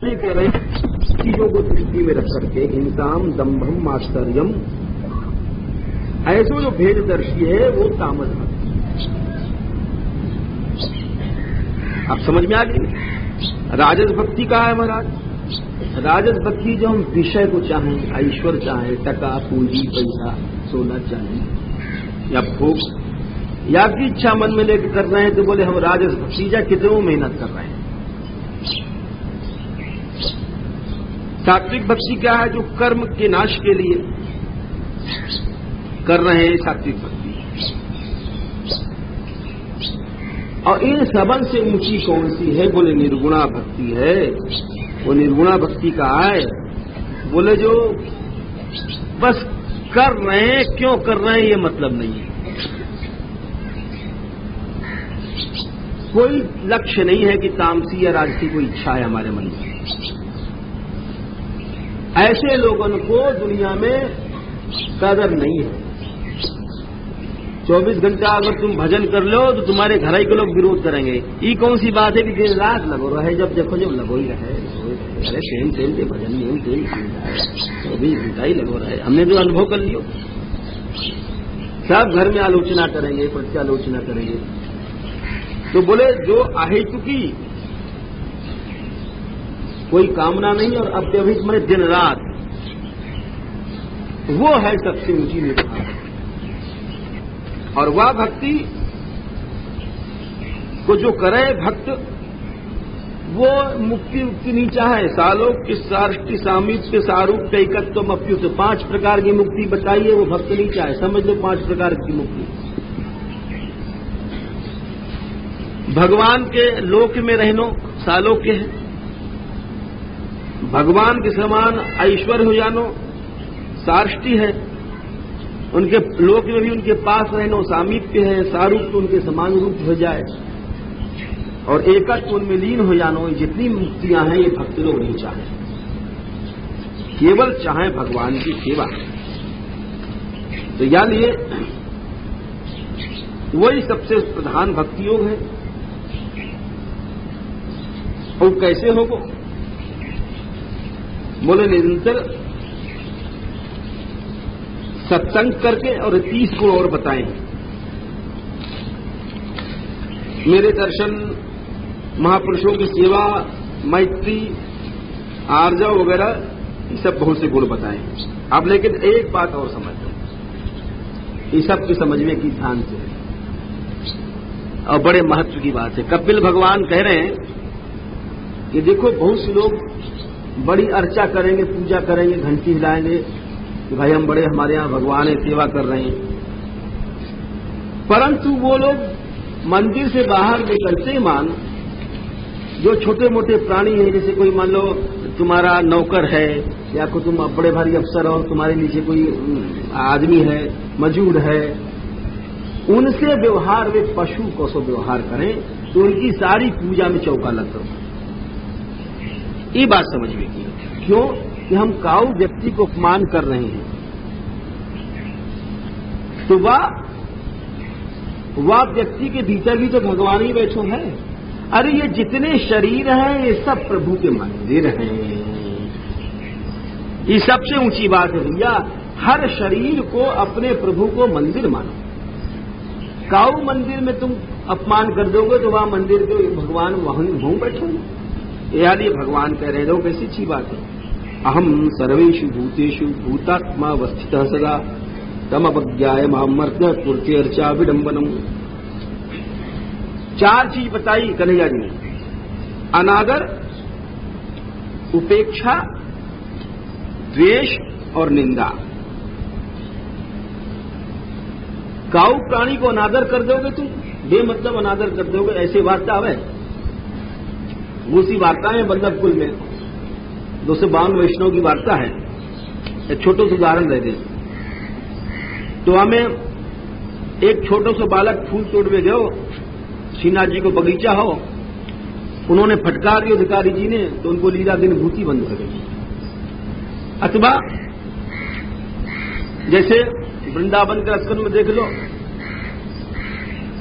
कह रहे हैं चीजों को दृष्टि में रख करके हिंसाम दंभम आश्चर्यम, ऐसो जो भेददर्शी है वो तामस भक्ति। आप समझ में आ गई। राजस भक्ति कहा है महाराज। राजस भक्ति जो हम विषय को चाहें, ऐश्वर्य चाहें, टका पूंजी पैसा सोना चाहें या भोग या की इच्छा मन में लेकर कर रहे हैं तो बोले हम राजस भक्ति या कितनों मेहनत कर रहे हैं। सात्विक भक्ति क्या है? जो कर्म के नाश के लिए कर रहे हैं सात्विक भक्ति। और इन सबन से ऊंची कौन सी है? बोले निर्गुणा भक्ति है। वो निर्गुणा भक्ति का है बोले जो बस कर रहे हैं, क्यों कर रहे हैं ये मतलब नहीं है, कोई लक्ष्य नहीं है कि तामसी या राजसी कोई इच्छा है हमारे मन में। ऐसे लोगों को दुनिया में कदर नहीं है। 24 घंटा अगर तुम भजन कर लो तो तुम्हारे घर ही के लोग विरोध करेंगे। ये कौन सी बात है कि दिन रात लगो रहे, जब देखो जब लगो ही रहे। अरे सेम के भजन में 24 घंटा ही लगो रहे। हमने जो अनुभव कर लियो, सब घर में आलोचना करेंगे, प्रत्यालोचना करेंगे। तो बोले जो अहेतुकी कोई कामना नहीं और अत्यधिक में दिन रात, वो है सबसे ऊंची निर्गुणा। और वह भक्ति को जो करे भक्त, वो मुक्ति मुक्ति नहीं चाहे। सालोक की सार्ष्टि सामीप्य सारूप एकत्व अप्युत, 5 प्रकार की मुक्ति बताइए, वो भक्त नहीं चाहे। समझ लो 5 प्रकार की मुक्ति। भगवान के लोक में रहनो सालोक्य है, भगवान के समान ऐश्वर्य हो जानो सार्ष्टि है, उनके लोक में भी उनके पास रहनो सामीप्य है, सारूप तो उनके समान रूप हो जाए, और एकत्व उनमें लीन हो जानो। जितनी मुक्तियां हैं ये भक्त लोग नहीं चाहे, केवल चाहे भगवान की सेवा। तो यानी ये वही सबसे प्रधान भक्ति योग है। और कैसे होगो? बोले निरंतर सत्संग करके, और 30 गुण और बताएं। मेरे दर्शन, महापुरुषों की सेवा, मैत्री, आर्जव वगैरह, ये सब बहुत से गुण बताएं आप। लेकिन एक बात और समझ लो, ये सब की समझने की ध्यान से, और बड़े महत्व की बात है। कपिल भगवान कह रहे हैं कि देखो बहुत से लोग बड़ी अर्चा करेंगे, पूजा करेंगे, घंटी हिलाएंगे कि भाई हम बड़े, हमारे यहां भगवान है, सेवा कर रहे हैं। परंतु वो लोग मंदिर से बाहर निकलते मान जो छोटे मोटे प्राणी हैं, जैसे कोई मान लो तुम्हारा नौकर है या कोई तुम बड़े भारी अफसर हो, तुम्हारे नीचे कोई आदमी है, मजूर है, उनसे व्यवहार वे पशु को सो व्यवहार करें तो उनकी सारी पूजा में चौका लग दो। ये बात समझ में की। क्यों? कि हम काऊ व्यक्ति को अपमान कर रहे हैं, तो वह व्यक्ति के भीतर भी तो भगवान ही बैठो है। अरे ये जितने शरीर हैं ये सब प्रभु के मंदिर हैं। ये सबसे ऊंची बात है भैया। हर शरीर को अपने प्रभु को मंदिर मानो। काऊ मंदिर में तुम अपमान कर दोगे तो वह मंदिर के भगवान वहीं बैठोगे। यानी भगवान कह रहे हो कैसी अच्छी बात है। अहम सर्वेषु भूतेषु भूतात्मा अवस्थितः सदा तम अवज्ञाय मामर्त्य कुर्ते अर्चा विडंबनम। 4 चीज बताई कन्हैया जी ने। अनादर, उपेक्षा, द्वेष और निंदा। काऊ प्राणी को अनादर कर दोगे तुम, बेमतलब अनादर कर दोगे, ऐसी वार्ता है। दूसरी वार्ता है बल्लभ कुल में 252 वैष्णव की वार्ता है। एक छोटा सा उदाहरण दे दें तो हमें एक छोटा सा बालक फूल तोड़ने गयो, श्रीनाथ जी को बगीचा हो, उन्होंने फटकार दिया अधिकारी जी ने, तो उनको लीला दिन भूति बंद कर दी। अथवा जैसे वृंदावन के रस्कन में देख लो,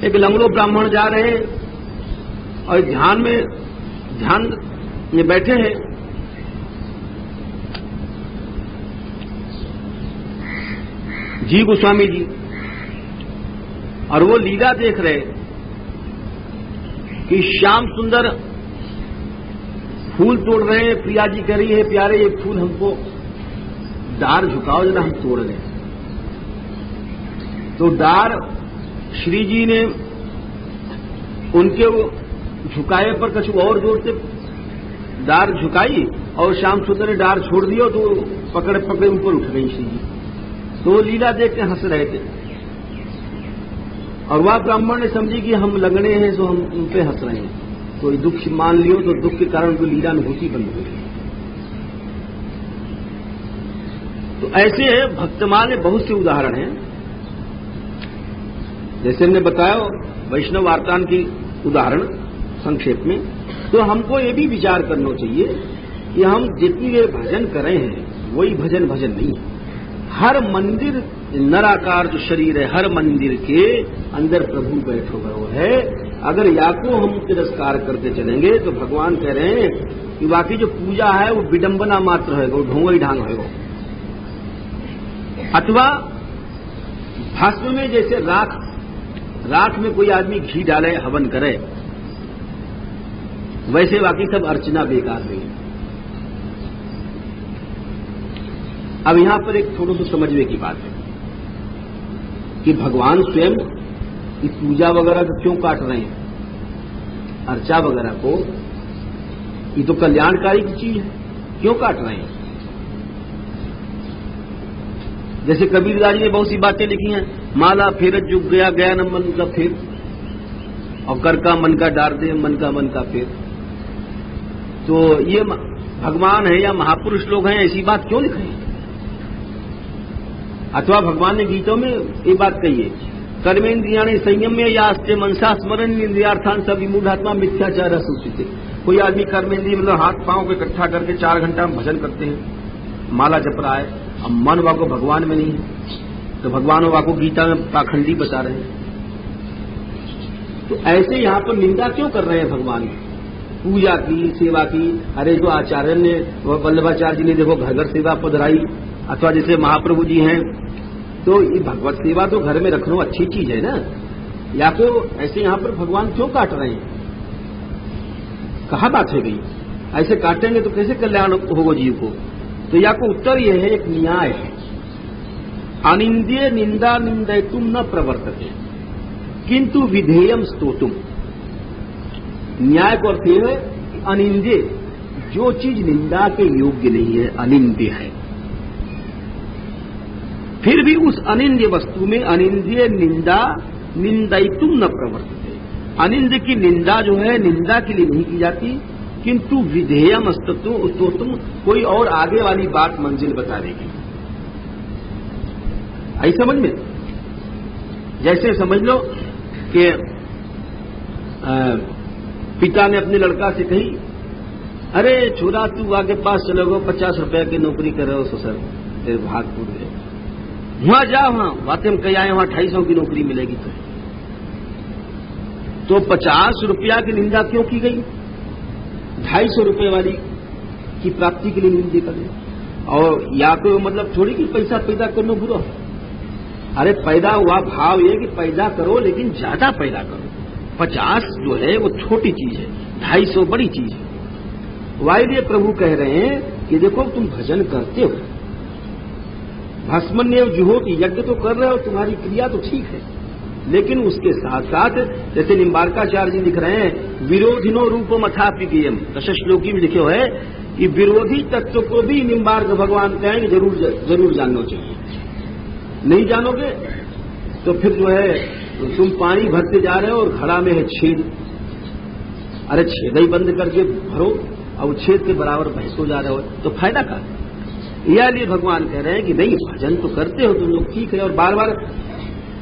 एक लंगड़ो ब्राह्मण जा रहे हैं और ध्यान में बैठे हैं, जी गोस्वामी जी, और वो लीला देख रहे कि श्याम सुंदर फूल तोड़ रहे हैं। प्रिया जी कह रही है, प्यारे ये फूल हमको डार झुकाओ जरा, हम तोड़ रहे हैं। तो डार श्री जी ने उनके झुकाए पर कुछ और जोर से डार झुकाई और श्याम सुंदर ने डार छोड़ दिया, तो पकड़े पकड़े ऊपर उठ गई श्री जी। तो लीला देख के हंस रहे थे, और वह ब्राह्मण ने समझी कि हम लगने हैं, तो हम उन पे हंस रहे हैं। कोई दुख मान लियो तो दुख के कारण कोई लीला अनुभूति बंद हो गई। तो ऐसे भक्तमाल में बहुत से उदाहरण हैं। जैसे हमने बताया वैष्णव वार्तान की उदाहरण संक्षेप में, तो हमको ये भी विचार करना चाहिए कि हम जितनी ये भजन कर रहे हैं वही भजन नहीं है। हर मंदिर नराकार जो शरीर है, हर मंदिर के अंदर प्रभु बैठो हुआ है। अगर याको हम तिरस्कार करते चलेंगे तो भगवान कह रहे हैं कि बाकी जो पूजा है वो विडंबना मात्र है, वो ढोंगा ही ढांग है। अथवा भस्म में जैसे राख में कोई आदमी घी डाले, हवन करे, वैसे बाकी सब अर्चना बेकार हुई। अब यहां पर एक थोड़ा सा समझने की बात है कि भगवान स्वयं की पूजा वगैरह को क्यों काट रहे हैं, अर्चा वगैरह को? ये तो कल्याणकारी की चीज है, क्यों काट रहे हैं? जैसे कबीरदास जी ने बहुत सी बातें लिखी हैं, माला फेरत जुग गया गया न मन का फेर, और कर का मन का डार दे मन का फेर। तो ये भगवान है या महापुरुष लोग हैं ऐसी बात क्यों लिख रहे हैं? अथवा भगवान ने गीतों में ये बात कही है, कर्मेंद्रियाणि संयम में या अस्ते मनसा स्मरण इंद्रियार्थान सब विमूढ़ात्मा मिथ्याचार सूचित। कोई आदमी कर्मेंद्रिय मतलब हाथ पांव को इकट्ठा करके 4 घंटा में भजन करते हैं, माला जप रहा है, अब मन वाको भगवान में नहीं है, तो भगवान वाको गीता में पाखंडी बता रहे हैं। तो ऐसे यहां पर निंदा क्यों कर रहे हैं भगवान की? पूजा की, सेवा की। अरे जो आचार्य ने, वल्लभाचार्य जी ने देखो घर घर सेवा पधराई, अथवा जैसे महाप्रभु जी हैं, तो ये भगवत सेवा तो घर में रखना अच्छी चीज है ना। या तो ऐसे यहां पर भगवान क्यों काट रहे हैं? कहाँ बात है गई? ऐसे काटेंगे तो कैसे कल्याण होगा जीव को? तो या को उत्तर यह है, एक न्याय है, अनिंद्य निंदा निंदयतुम न प्रवर्तते किंतु विधेयम स्तोतुम। न्याय को अर्थ यह है कि अनिंद्य, जो चीज निंदा के योग्य नहीं है, अनिंद्य है, फिर भी उस अनिंद्य वस्तु में अनिंद्य निंदा निंदयतुम न प्रवर्तते। अनिंद्य की निंदा जो है निंदा के लिए नहीं की जाती, किंतु विधेयम स्तोतुम, कोई और आगे वाली बात मंजिल बता देगी। आई समझ में? जैसे समझ लो कि पिता ने अपने लड़का से कही, अरे छोरा तू आगे पास चलोगे, 50 रुपया की नौकरी कर रहे हो ससुर, तेरे भाग टूट गए, वहां जा, वहां बातें हम कही आए, वहां 250 की नौकरी मिलेगी। तो 50 रुपया की निंदा क्यों की गई? 250 रुपये वाली की प्राप्ति के लिए निंदा करें। और या तो मतलब थोड़ी कि पैसा पैदा करना बुरा, अरे पैदा हुआ भाव ये कि पैदा करो लेकिन ज्यादा पैदा करो। 50 जो है वो छोटी चीज है, 250 बड़ी चीज है। वायदे प्रभु कह रहे हैं कि देखो तुम भजन करते हो, भस्मन्य जुहोति, यज्ञ तो कर रहे हो, तुम्हारी क्रिया तो ठीक है, लेकिन उसके साथ साथ जैसे निम्बारकाचार्य जी लिख रहे हैं, विरोधिनो रूपम अथापि गेयम, दशश्लोकी में लिखे हुए है कि विरोधी तत्व को भी निम्बार्क भगवान कहेंगे जरूर जानना चाहिए। नहीं जानोगे तो फिर जो है तुम पानी भरते जा रहे हो और घड़ा में है छेद, अरे छेद ही बंद करके भरो और छेद के बराबर बहसो जा रहे हो, तो फायदा का? यह लिए भगवान कह रहे हैं कि नहीं, भजन तो करते हो तुम लोग, ठीक है, और बार बार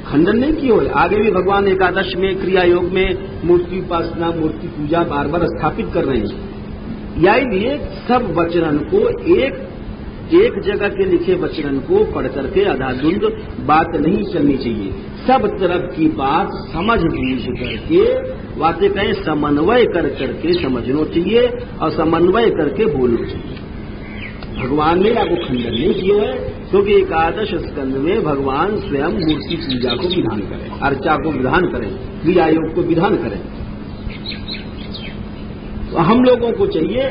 खंडन नहीं किए हो। आगे भी भगवान एकादश में क्रिया योग में मूर्ति उपासना, मूर्ति पूजा बार बार स्थापित कर रहे हैं। या लिए सब वचन को एक जगह के लिखे वचन को पढ़ करके आधाधुंध बात नहीं चलनी चाहिए। सब तरफ की बात समझ बूझ करके बातें कहें, समन्वय कर करके समझना चाहिए और समन्वय करके बोलना चाहिए। भगवान ने आपको खंडन नहीं किया है, क्योंकि एकादश स्कंद में भगवान स्वयं मूर्ति पूजा को विधान करें, अर्चा को विधान करें, क्रिया योग को विधान करें। तो हम लोगों को चाहिए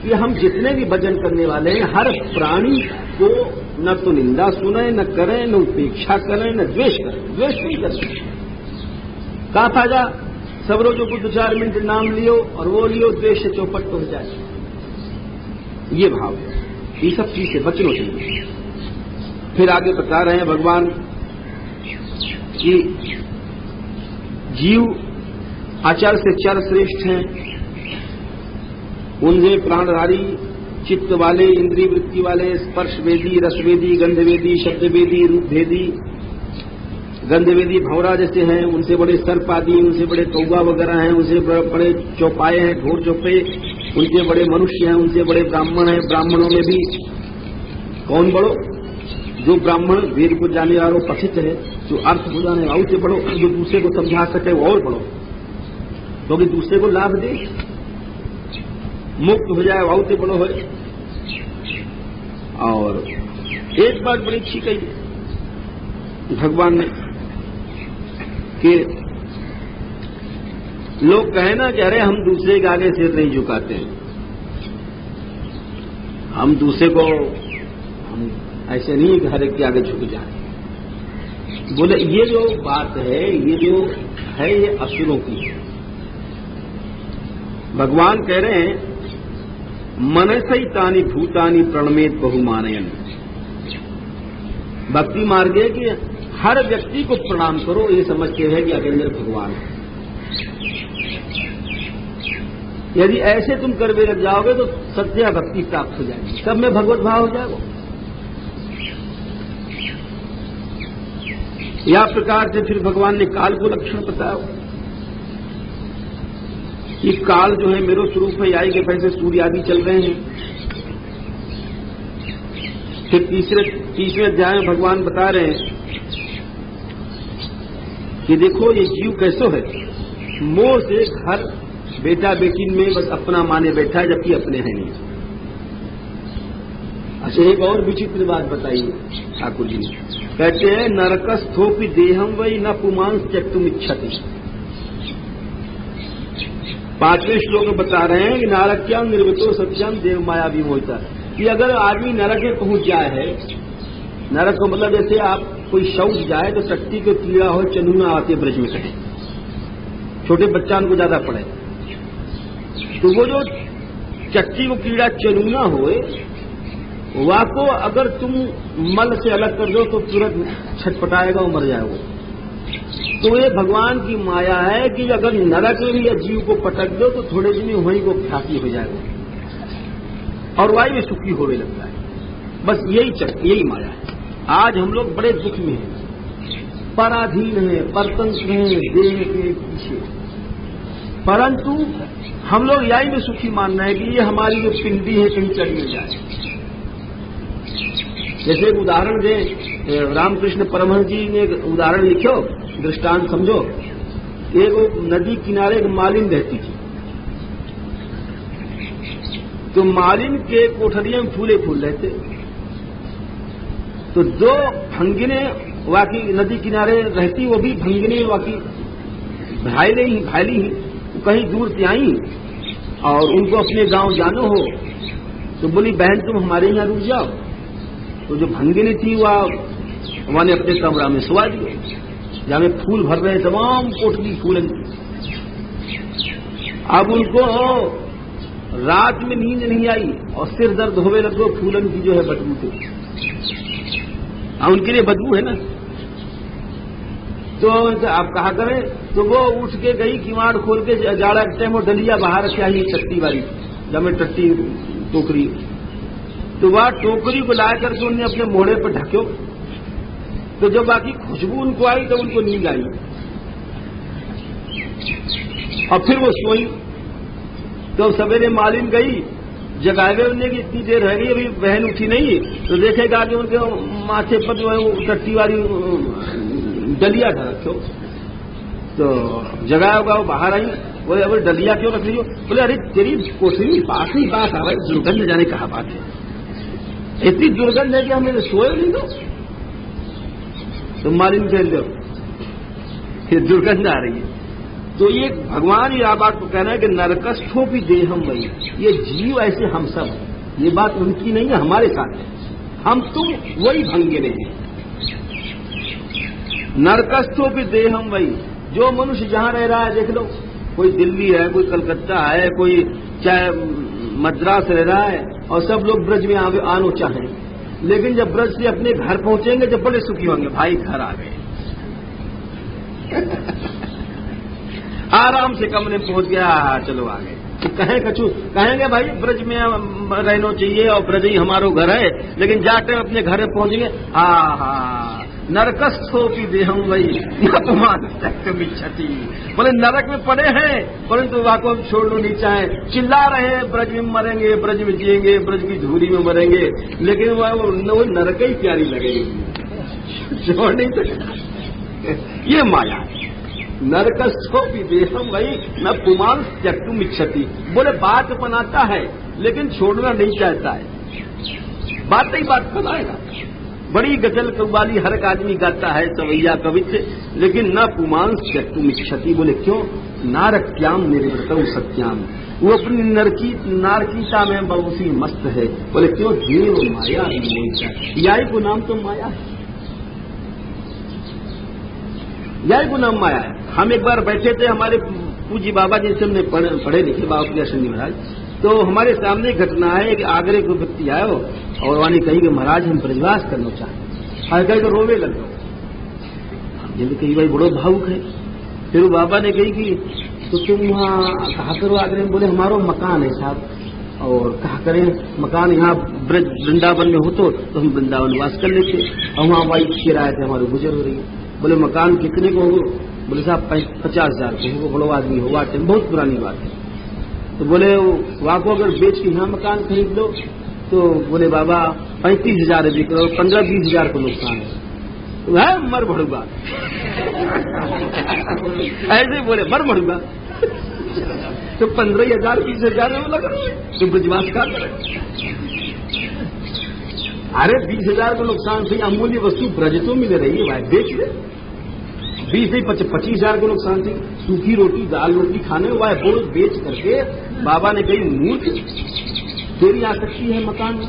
कि हम जितने भी भजन करने वाले हैं, हर प्राणी को न तो निंदा सुने, न करें, न उपेक्षा करें, न द्वेष करें। द्वेष नहीं करें, क्या फायदा? सब रोजों को 2-4 मिनट नाम लियो और वो लियो, द्वेष से चौपट हो जाए। ये भाव है, ये सब चीज से बचना चाहिए। फिर आगे बता रहे हैं भगवान कि जीव आचार से चर श्रेष्ठ हैं, उनसे प्राणधारी, चित्त वाले, इंद्रिय वृत्ति वाले, स्पर्श वेदी, रस वेदी, गंध वेदी, शब्द वेदी, रूप भेदी। गंध वेदी भौरा जैसे हैं, उनसे बड़े सर्प आदि, उनसे बड़े कौवा वगैरह हैं, उनसे बड़े चौपाए हैं, घोर चौपे, उनसे बड़े मनुष्य हैं, उनसे बड़े ब्राह्मण हैं। ब्राह्मणों में भी कौन बड़ो? जो ब्राह्मण वेद को जाने वालों पठित है, जो अर्थ को जाने वालों से बड़ो, जो दूसरे को समझा सके वो और बड़ो, क्योंकि दूसरे को लाभ दे, मुक्त हो जाए, वाउ से बड़ो है। और एक बात बड़ी अच्छी कही भगवान ने कि लोग कहे ना कि अरे हम दूसरे के आगे सिर नहीं झुकाते हैं, हम दूसरे को, हम ऐसे नहीं कि हर एक के आगे झुक जाए। बोले ये जो बात है, ये जो है, ये असुरों की है। भगवान कह रहे हैं मनसैतानि भूतानि प्रणमेत बहुमानयन। भक्ति मार्ग है कि हर व्यक्ति को प्रणाम करो, ये समझते हैं कि अकेंद्र भगवान है। यदि ऐसे तुम करवे लग जाओगे तो सत्य भक्ति प्राप्त हो जाएगी, सब में भगवत भाव हो जाएगा। या प्रकार से फिर भगवान ने काल को लक्षण बताया कि काल जो है मेरो स्वरूप है, आई के पैसे सूर्य आदि चल रहे हैं। फिर तीसरे अध्याय में भगवान बता रहे हैं कि देखो ये जीव कैसो है, मोह से घर बेटा बेटी में बस अपना माने बैठा है, जबकि अपने हैं नहीं। अच्छा, एक और विचित्र बात बताइए ठाकुर जी, कहते हैं नरकस्थोपि देहम वही न पुमांस त्यक्तुम इच्छति। 5वें श्लोक में बता रहे हैं कि नारक्याम निर्वतो सत्यम देव माया विमोहिता, कि अगर आदमी नरक में पहुंच जाए है, नरक को मतलब जैसे आप कोई शौच जाए तो टट्टी को कीड़ा हो, चनूना आते ब्रज में कहे, छोटे बच्चान को ज्यादा पड़े, तो वो जो चट्टी को कीड़ा चनूना होए, वह को अगर तुम मल से अलग कर दो तो तुरंत छटपटाएगा और मर जाएगा। तो ये भगवान की माया है कि अगर नरक में भी जीव को पटक दो तो थोड़े दिन में वहीं को ख्याति हो जाएगा और वायु में सुखी होने लगता है। बस यही माया है। आज हम लोग बड़े दुख में हैं, पराधीन हैं, परतंत्र हैं देह के पीछे, परंतु हम लोग यही में सुखी मान रहे हैं कि ये हमारी जो पिंडी है कहीं चढ़ मिल जाए। जैसे एक उदाहरण दे, रामकृष्ण परमहंस जी ने एक उदाहरण लिखो, दृष्टांत समझो। एक नदी किनारे एक मालिन रहती थी, तो मालिन के कोठरियों में फूले फूल रहते, तो 2 भंगिने वाकी नदी किनारे रहती, वो भी भंगिने वाकी भाईली ही कहीं दूर से आई और उनको अपने गांव जानो हो, तो बोली बहन तुम हमारे यहां रुक जाओ। तो जो भंगिनी थी वह मैंने अपने कमरा में सुवा दिए, जहां में फूल भर रहे, तमाम कोठरी फूलन। अब उनको रात में नींद नहीं आई और सिर दर्द होने लगो, फूलन की जो है बदबू थी, उनके लिए बदबू है ना। तो आप कहा करें, तो वो उठ के गई, किवाड़ खोल के, जाड़ा के टाइम वो डलिया बाहर रखा ही टट्टी वाली, जब में टट्टी टोकरी, तो वह टोकरी को ला करके उन्होंने अपने मोड़े पर ढक्यो। तो जब बाकी खुशबू उनको आई तो उनको नींद आई और फिर वो सोई। तो सवेरे मालिन गई, जगावे उन्हें कि इतनी देर रह गई अभी बहन उठी नहीं, तो देखेगा कि उनके माथे पर जो है वो टट्टी वाली डलिया था रखो। तो जगाया होगा, वो बाहर आई, बोले अब डलिया क्यों रख रही हो? बोले अरे तेरी कोठरी पास ही पास आ रही, दुर्गंध जाने कहा बात है। इतनी दुर्गंध है कि हमें सोए नहीं दो, तो मालिन कह दो ये दुर्गंध आ रही है। तो ये भगवान ये बात को कह रहा है कि नरकस्थो भी देहम वही, ये जीव ऐसे हम सब, ये बात उनकी नहीं है, हमारे साथ है, हम तुम वही भंगे हैं। नरकस्थो भी देहम वही, जो मनुष्य जहां रह रहा है देख लो, कोई दिल्ली है, कोई कलकत्ता है, कोई चाहे मद्रास रह रहा है, और सब लोग ब्रज में आनो चाहें, लेकिन जब ब्रज से अपने घर पहुंचेंगे जब बड़े सुखी होंगे, भाई घर आ गए आराम से कमरे में पहुंच गया, चलो आ गए। तो कहेंगे भाई ब्रज में रहना चाहिए और ब्रज ही हमारो घर है, लेकिन जाते अपने घर में पहुंचेंगे, नरकस्थो की देहम वही अपमान क्षति, बोले नरक में पड़े हैं परंतु वाको छोड़ना नहीं चाहे, चिल्ला रहे ब्रज में मरेंगे, ब्रज में जिएंगे, ब्रज की धूरी में मरेंगे, लेकिन वो नरक ही प्यारी लगेगी, छोड़ नहीं सकता। ये माया है। नरकस्थो भी देहम वही न पुमान त्यक्तुम इच्छति, बोले बात बनाता है लेकिन छोड़ना नहीं चाहता है, बात ही बात बनाएगा। बड़ी गजल कव्वाली हर एक आदमी गाता है, सवैया कवित्व, लेकिन न पुमान त्यक्तुम इच्छति, बोले क्यों? नारक्याम निर्वृतौ सत्याम, वो अपनी नारकीता में बहुत ही मस्त है, बोले क्यों? देव माया ही याई को नाम तो माया है, याई को नाम माया है। हम एक बार बैठे थे, हमारे पूज्य बाबा जी से हमने पढ़े लिखे बाबा प्रियाशंकर महाराज, तो हमारे सामने घटना है कि आगरे को व्यक्ति आयो और वानी कही कि महाराज हम ब्रजवास करना चाहते, हर कहीं तो रोवे लग गए, जब कही भाई बड़ो भावुक है। फिर बाबा ने कही कि तो तुम वहाँ कहा करो आगरे में, बोले हमारो मकान है साहब, और कहा करें मकान यहाँ ब्रज वृंदावन में हो तो हम वृंदावन वास कर लेते, और वहाँ वाई किराए थे हमारे गुजर हो रही है। बोले मकान कितने को होगा? बोले साहब 50,000 को होगा, बड़ो आदमी होगा, बहुत पुरानी बात है। तो बोले वहाँ को अगर बेच के यहाँ मकान खरीद लो, तो बोले बाबा 35,000 बिक रहा, 15-20 हजार को नुकसान है, तो है मर भड़ूगा ऐसे बोले मर भड़ूगा, तो 15,000-20 हजार में लग रहा है, तो ब्रजवास का अरे 20,000 को नुकसान से अमूल्य वस्तु ब्रज तो मिल रही है भाई, बेच ले। 20-25,000 को नुकसान थी, सूखी रोटी दाल रोटी खाने वाले बोझ बेच करके बाबा ने कही मूर्ख तेरी आसक्ति है मकान में,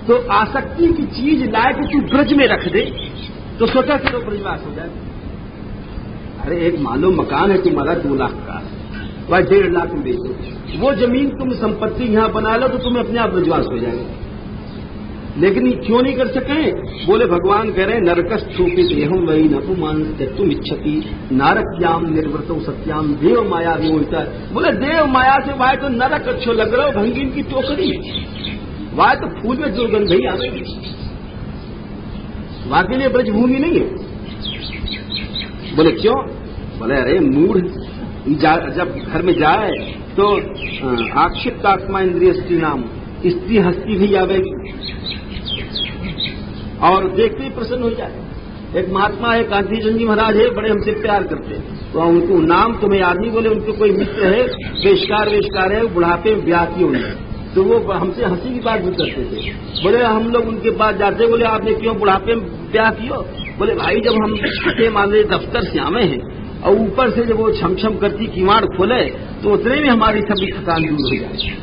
तो आसक्ति की चीज लाए कि तू ब्रज में रख दे तो सोचा करो ब्रजवास हो जाए। अरे एक मालूम मकान है तुम्हारा 2 लाख का, वह 1.5 लाख में बेचो, वो जमीन तुम संपत्ति यहां बना लो तो तुम्हें अपने आप ब्रजवास हो जाएगा, लेकिन ये क्यों नहीं कर सके? बोले भगवान कह रहे नरकस्थोपि देहम वही नपुमान त्यक्तुम इच्छति नारक्याम निर्वृतौ सत्याम देव माया विमोहिता, बोले देव माया से वाय तो नरक अच्छो लग रहा हो, भंगीन की टोकरी वाय तो फूल में दुर्गंध ही आ गई, वहां के लिए ब्रजभूमि नहीं है। बोले क्यों? बोले अरे मूढ़, जब घर में जाए तो आक्षिप्त आत्मा इंद्रिय स्त्री नाम, स्त्री हस्ती भी आवेगी और देखते ही प्रसन्न हो जाए। एक महात्मा है कांति चंद जी महाराज है, बड़े हमसे प्यार करते हैं, तो उनको नाम तुम्हें याद नहीं, बोले उनके कोई मित्र है वेशकार है, बुढ़ापे में ब्याह की उन्होंने, तो वो हमसे हंसी की बात भी करते थे। बोले हम लोग उनके पास जाते, बोले आपने क्यों बुढ़ापे में ब्याह किया? बोले भाई जब हम छठे मान दफ्तर से आवे हैं और ऊपर से जब वो छम करती किवाड़ खोले तो उतने में हमारी सभी थकान दूर हो जाए,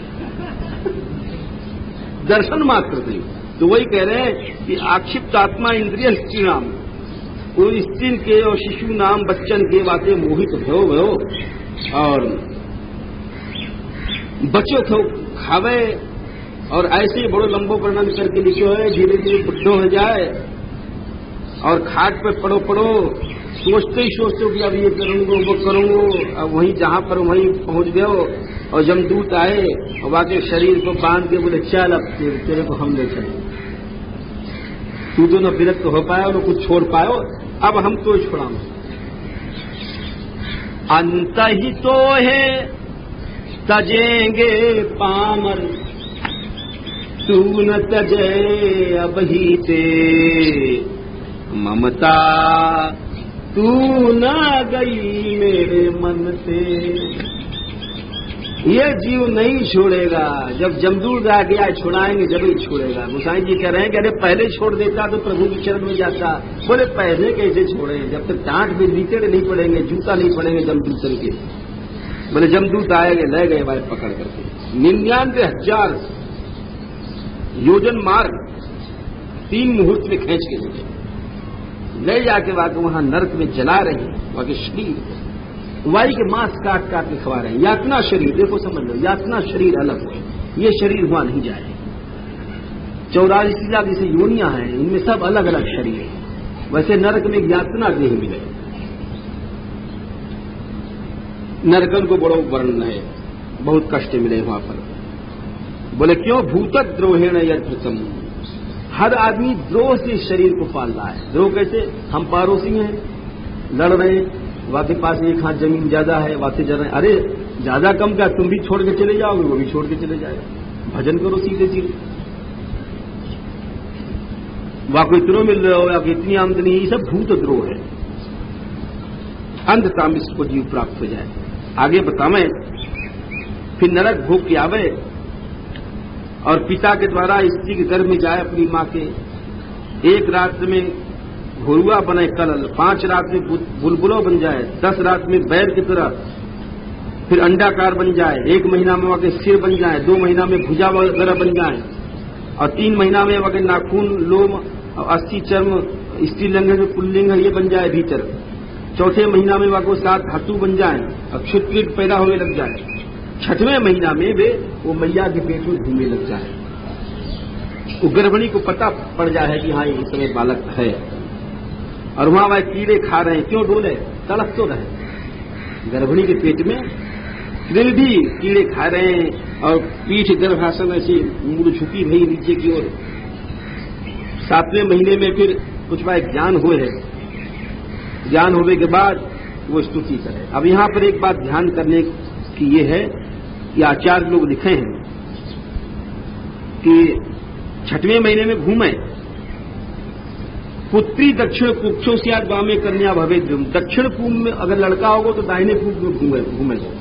दर्शन मात्र नहीं। तो वही कह रहे हैं कि आक्षिप्त आत्मा इंद्रिय स्त्री नाम, वो स्त्री के और शिशु नाम बच्चन के बातें मोहित भयो और बच्चों को खावे, और ऐसे ही बड़ो लंबो वर्णन करके लिखो है, धीरे धीरे बुढ़ो हो जाए और खाट पे पड़ो सोचते ही कि अब ये करूंगा वो करूंगा, अब वहीं जहां पर वहीं पहुंच गए और जमदूत आए और बाकी शरीर को बांध के बोले चल अब तेरे को हम ले चले, तू तो न विरक्त हो पाया और कुछ छोड़ पायो, अब हम तो छोड़ा। अंत ही तो है तजेंगे पामर, तू न तजे अब ही ते ममता, तू न गई मेरे मन से। ये जीव नहीं छोड़ेगा, जब जमदूत आ गया छुड़ाएंगे जब ही छोड़ेगा। गोसाई जी कह रहे हैं कि अरे पहले छोड़ देता तो प्रभु की शरण में जाता। बोले पहले कैसे छोड़े, जब तक डांट भी लीचड़ नहीं पड़ेंगे, जूता नहीं पड़ेंगे जमदूत के। बोले जमदूत आएंगे, ले गए भाई पकड़ करके 99,000 योजन मार्ग 3 मुहूर्त में खींच के ले जाके वहां नरक में जला रहे हैं। वहां के शरीर वाई के मांस काट काट के खवा रहे हैं। यातना शरीर, देखो समझ लो, यातना शरीर अलग हुए, ये शरीर वहां नहीं जाए। 84 लाख जैसे योनियां हैं, इनमें सब अलग अलग शरीर है। वैसे नरक में यातना देह मिले। नरकन को बड़ो वर्णन है, बहुत कष्ट मिले वहां पर। बोले क्यों? भूतद्रोहेण यज्ञम, हर आदमी द्रोह से शरीर को पाल रहा है। द्रोह कैसे? हम पड़ोसी हैं, लड़ रहे हैं, वाके पास एक हाथ जमीन ज्यादा है, वासे जल रहे हैं, अरे ज्यादा कम क्या, तुम भी छोड़ के चले जाओगे, वो भी छोड़ के चले जाएगा। भजन करो सीधे सीधे। वाको इतनो मिल रहे हो या इतनी आमदनी, ये सब भूत द्रोह है। अंधता में इसको जीव प्राप्त हो जाए। आगे बतावे, फिर नरक भोग के आवे और पिता के द्वारा स्त्री के गर्भ में जाए अपनी मां के। 1 रात में घोरुआ बने कलल, 5 रात में बुलबुलो बन जाए, 10 रात में बैर की तरह, फिर अंडाकार बन जाए, 1 महीना में वहां के सिर बन जाए, 2 महीना में भुजा वगैरह बन जाए, और 3 महीना में वहां के नाखून, लोम और अस्थि, चर्म, स्त्रीलिंग जो पुल्लिंग है ये बन जाए भीतर। 4ठे महीना में वहां को 7 धातु बन जाए और क्षुत्कीट पैदा होने लग जाए। 6ठवें महीना में वे वो मैया के पेट में घूमने लग जाए। वो गर्भिणी को पता पड़ जाए कि हाँ ये समय बालक है, और वहां वह कीड़े खा रहे हैं। क्यों डोले? तड़प तो रहे। गर्भिणी के पेट में फिर भी कीड़े खा रहे हैं और पीठ गर्भासन ऐसी मूड झुकी रही नीचे की ओर। 7वें महीने में फिर कुछ वह ज्ञान हुए है। ज्ञान होने के बाद वो स्तुति करे। अब यहां पर एक बात ध्यान करने की ये है कि आचार्य लोग लिखे हैं कि 6वें महीने में घूमे, पुत्री दक्षिण कुक्षों से आज वामे कन्या भवे। दक्षिण पूर्व में अगर लड़का होगा तो दाहिने पूर्व में घूमेगा,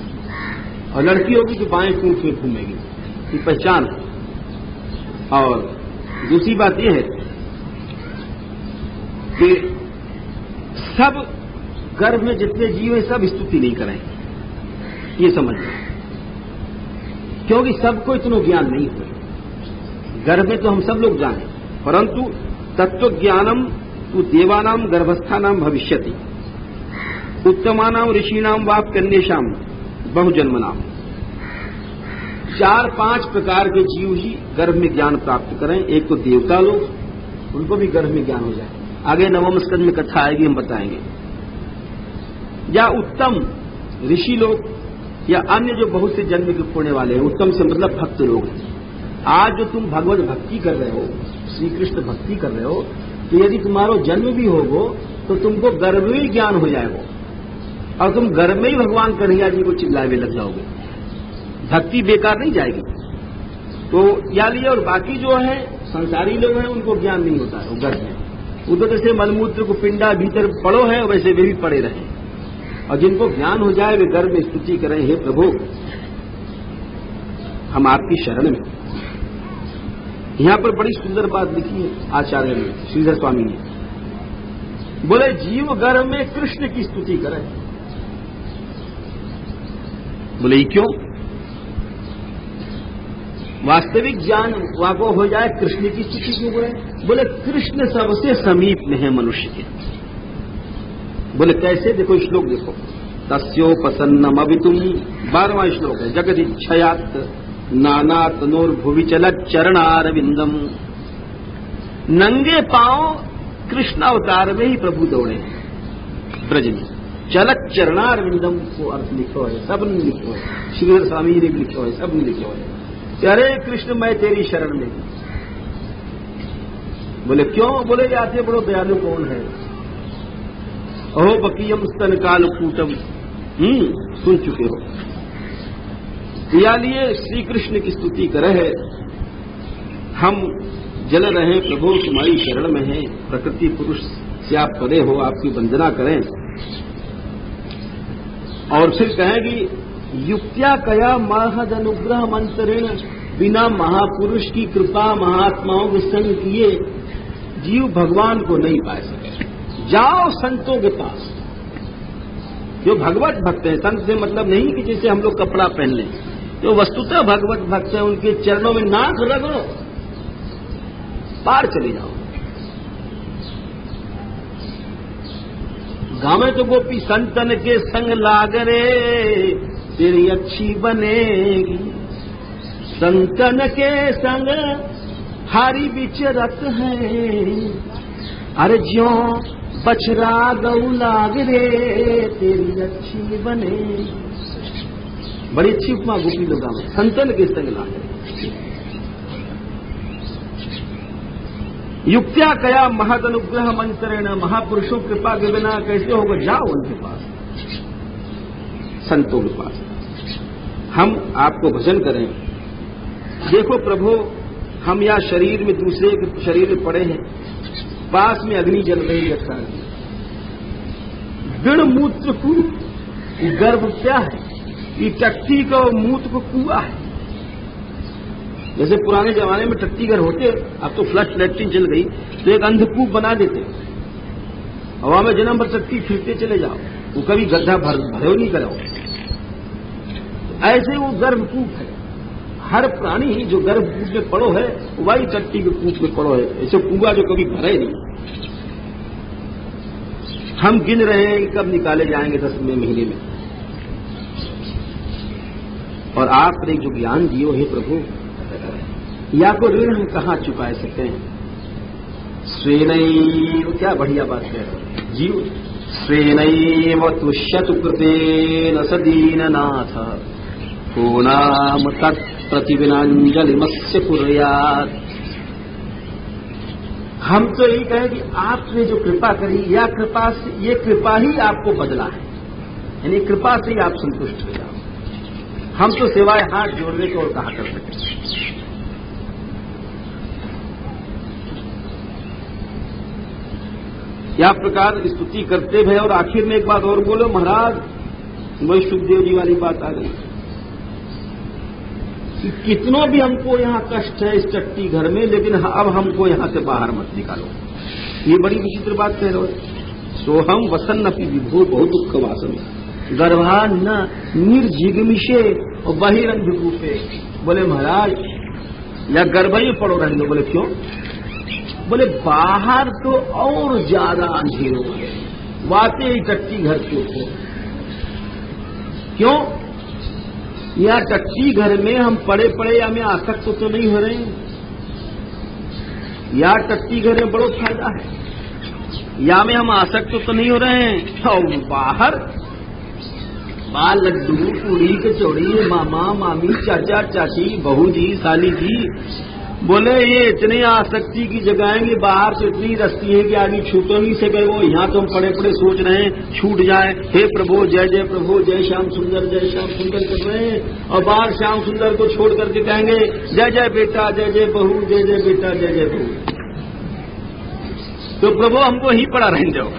और लड़की होगी तो बाएं पूर्व में घूमेगी। ये पहचान। और दूसरी बात यह है कि सब गर्भ में जितने जीव हैं सब स्तुति नहीं करेंगे, ये समझ लो, क्योंकि सबको इतना ज्ञान नहीं हुआ। गर्भ में तो हम सब लोग जाने, परंतु तत्व ज्ञानम तो देवानाम गर्भस्थानाम भविष्यति, उत्तमानाम ऋषिनाम वाप कन्येषाम बहुजन्मनाम। 4-5 प्रकार के जीव ही गर्भ में ज्ञान प्राप्त करें। एक तो देवता लोग, उनको भी गर्भ में ज्ञान हो जाए। आगे 9वें स्कंद में कथा आएगी, हम बताएंगे। या उत्तम ऋषि लोग, या अन्य जो बहुत से जन्म के पुण्य वाले हैं। उत्तम से मतलब भक्त लोग। आज जो तुम भगवत भक्ति कर रहे हो, श्री कृष्ण भक्ति कर रहे हो, तो यदि तुम्हारा जन्म भी होगो तो तुमको गर्भ में ज्ञान हो जाएगा, और तुम गर्भ में ही भगवान कन्हैया जी को चिल्लावे लग जाओगे। भक्ति बेकार नहीं जाएगी। तो या लिए, और बाकी जो है संसारी लोग हैं उनको ज्ञान नहीं होता है, वो गर्भ में। वो तो जैसे मलमूत्र को पिंडा भीतर पड़ो है, वैसे वे भी पड़े रहे। और जिनको ज्ञान हो जाए वे गर्भ में स्तुति करें, हे प्रभु हम आपकी शरण में। यहां पर बड़ी सुंदर बात लिखी है आचार्य ने, श्रीधर स्वामी ने। बोले जीव गर्भ में कृष्ण की स्तुति करे। बोले क्यों? वास्तविक ज्ञान वाको हो जाए, कृष्ण की स्तुति क्यों करे? बोले कृष्ण सबसे समीप में है मनुष्य के। बोले कैसे? देखो श्लोक देखो, तस्योपसन्नम अवितुम, 12वां श्लोक है। जगदिच्छयात् नाना तनोर्भुवि चलत चरणारविंदम। नंगे पांव कृष्ण अवतार में ही प्रभु दौड़े ब्रज में। चलत चरणारविंदम को अर्थ लिखो है, सब ने लिखो है, श्रीधर स्वामी ने लिखो है, सब ने लिखो है। अरे कृष्ण मैं तेरी शरण में। बोले क्यों? बोले जाते बड़ो दयालु कौन है? अहो बकीयम स्तन काल कूटम, सुन चुके हो। या लिए श्री कृष्ण की स्तुति करे है। हम जल रहे प्रभु तुम्हारी शरण में हैं, प्रकृति पुरुष से आप परे हो, आपकी वंदना करें। और फिर कहेंगी युक्त्या कया महद अनुग्रह मंत्रेण, बिना महापुरुष की कृपा महात्माओं के संग किए जीव भगवान को नहीं पा सके। जाओ संतों के पास, जो भगवत भक्त हैं। संत से मतलब नहीं कि जैसे हम लोग कपड़ा पहन लें, जो वस्तुतः भगवत भक्त हैं उनके चरणों में नाक रगड़ो, पार चले जाओ। गावे तो गोपी संतन के संग लाग रे, तेरी अच्छी बनेगी। संतन के संग हारी विचरत है, अरे ज्यों बछरा गऊ लाग रे, तेरी अच्छी बनेगी। बड़ी अच्छी उपमा गोपी लोग गावे, संतन के संग लाग रे। युक्त्या कया महद अनुग्रह मंत्रेण, महापुरुषों कृपा के बिना कैसे होगा। जाओ उनके पास, संतों के पास। हम आपको भजन करें। देखो प्रभु, हम या शरीर में दूसरे के शरीर में पड़े हैं, पास में अग्नि जल रही है। बिण मूत्र कु गर्भ क्या है, ये टट्टी का मूत्र को कुआ है। जैसे पुराने जमाने में टट्टी घर होते, अब तो फ्लश लैट्रिन चल गई, तो एक अंधकूप बना देते, हवा में जन्म भर टट्टी फिरते चले जाओ, वो कभी गड्ढा भरो नहीं कराओ। ऐसे वो गर्भकूप है। हर प्राणी जो गर्भकूप में पड़ो है वही टट्टी के कूप में पड़ो है। ऐसे कुआ जो कभी भरे नहीं। हम गिन रहे हैं कब निकाले जाएंगे 10वें महीने में। और आपने जो ज्ञान दियो है प्रभु, या को ऋण हम कहां चुका सकते हैं। स्वेनैव, क्या बढ़िया बात है जीव। स्वेनैव तुष्यतु कृतेन सदीननाथ, को नाम तत्प्रतिविनांजलिमस्य कुर्यात्। हम तो यही कहें कि आपने जो कृपा करी, या कृपा से, ये कृपा ही आपको बदला है, यानी कृपा से ही आप संतुष्ट हो जाओ। हम तो सिवाय हाथ जोड़ने को और कहा कर सकते। या प्रकार स्तुति करते भय, और आखिर में एक बात और बोलो महाराज, वही सुखदेव जी वाली बात आ गई कि कितनों भी हमको यहाँ कष्ट है इस टट्टी घर में, लेकिन अब हमको यहाँ से बाहर मत निकालो। ये बड़ी विचित्र बात कह रहे हो। सोहम वसन अपनी विभो बहुत दुख वासन, गर्भा न निर्जिगमिशे और बहिरंधकूपे। बोले महाराज, या गर्भ ही पड़ो रहने दो। बोले क्यों? बोले बाहर तो और ज्यादा अंधेरों है, वाते ही टट्टी घर के ऊपर। क्यों? या टट्टी घर में हम पड़े पड़े या में आसक्त तो नहीं हो रहे हैं, या टट्टी घर में बड़ो फायदा है, या में हम आसक्त तो नहीं हो रहे हैं। और बाहर बाल लड्डू पूड़ी कचौड़ी, मामा मामी चाचा चाची बहू जी साली जी, बोले ये इतनी आसक्ति की जगहेंगे, बाहर से इतनी रस्ती है कि आगे छूटो नहीं सके। वो यहाँ तो हम पड़े पड़े सोच रहे हैं छूट जाए। हे प्रभु जय जय प्रभु, जय श्याम सुंदर, जय श्याम सुंदर कर रहे हैं, और बाहर श्याम सुंदर को छोड़ करके कहेंगे जय जय बेटा, जय जय बहू, जय जय बेटा, जय जय बहू। तो प्रभु हमको ही पड़ा रहने दो,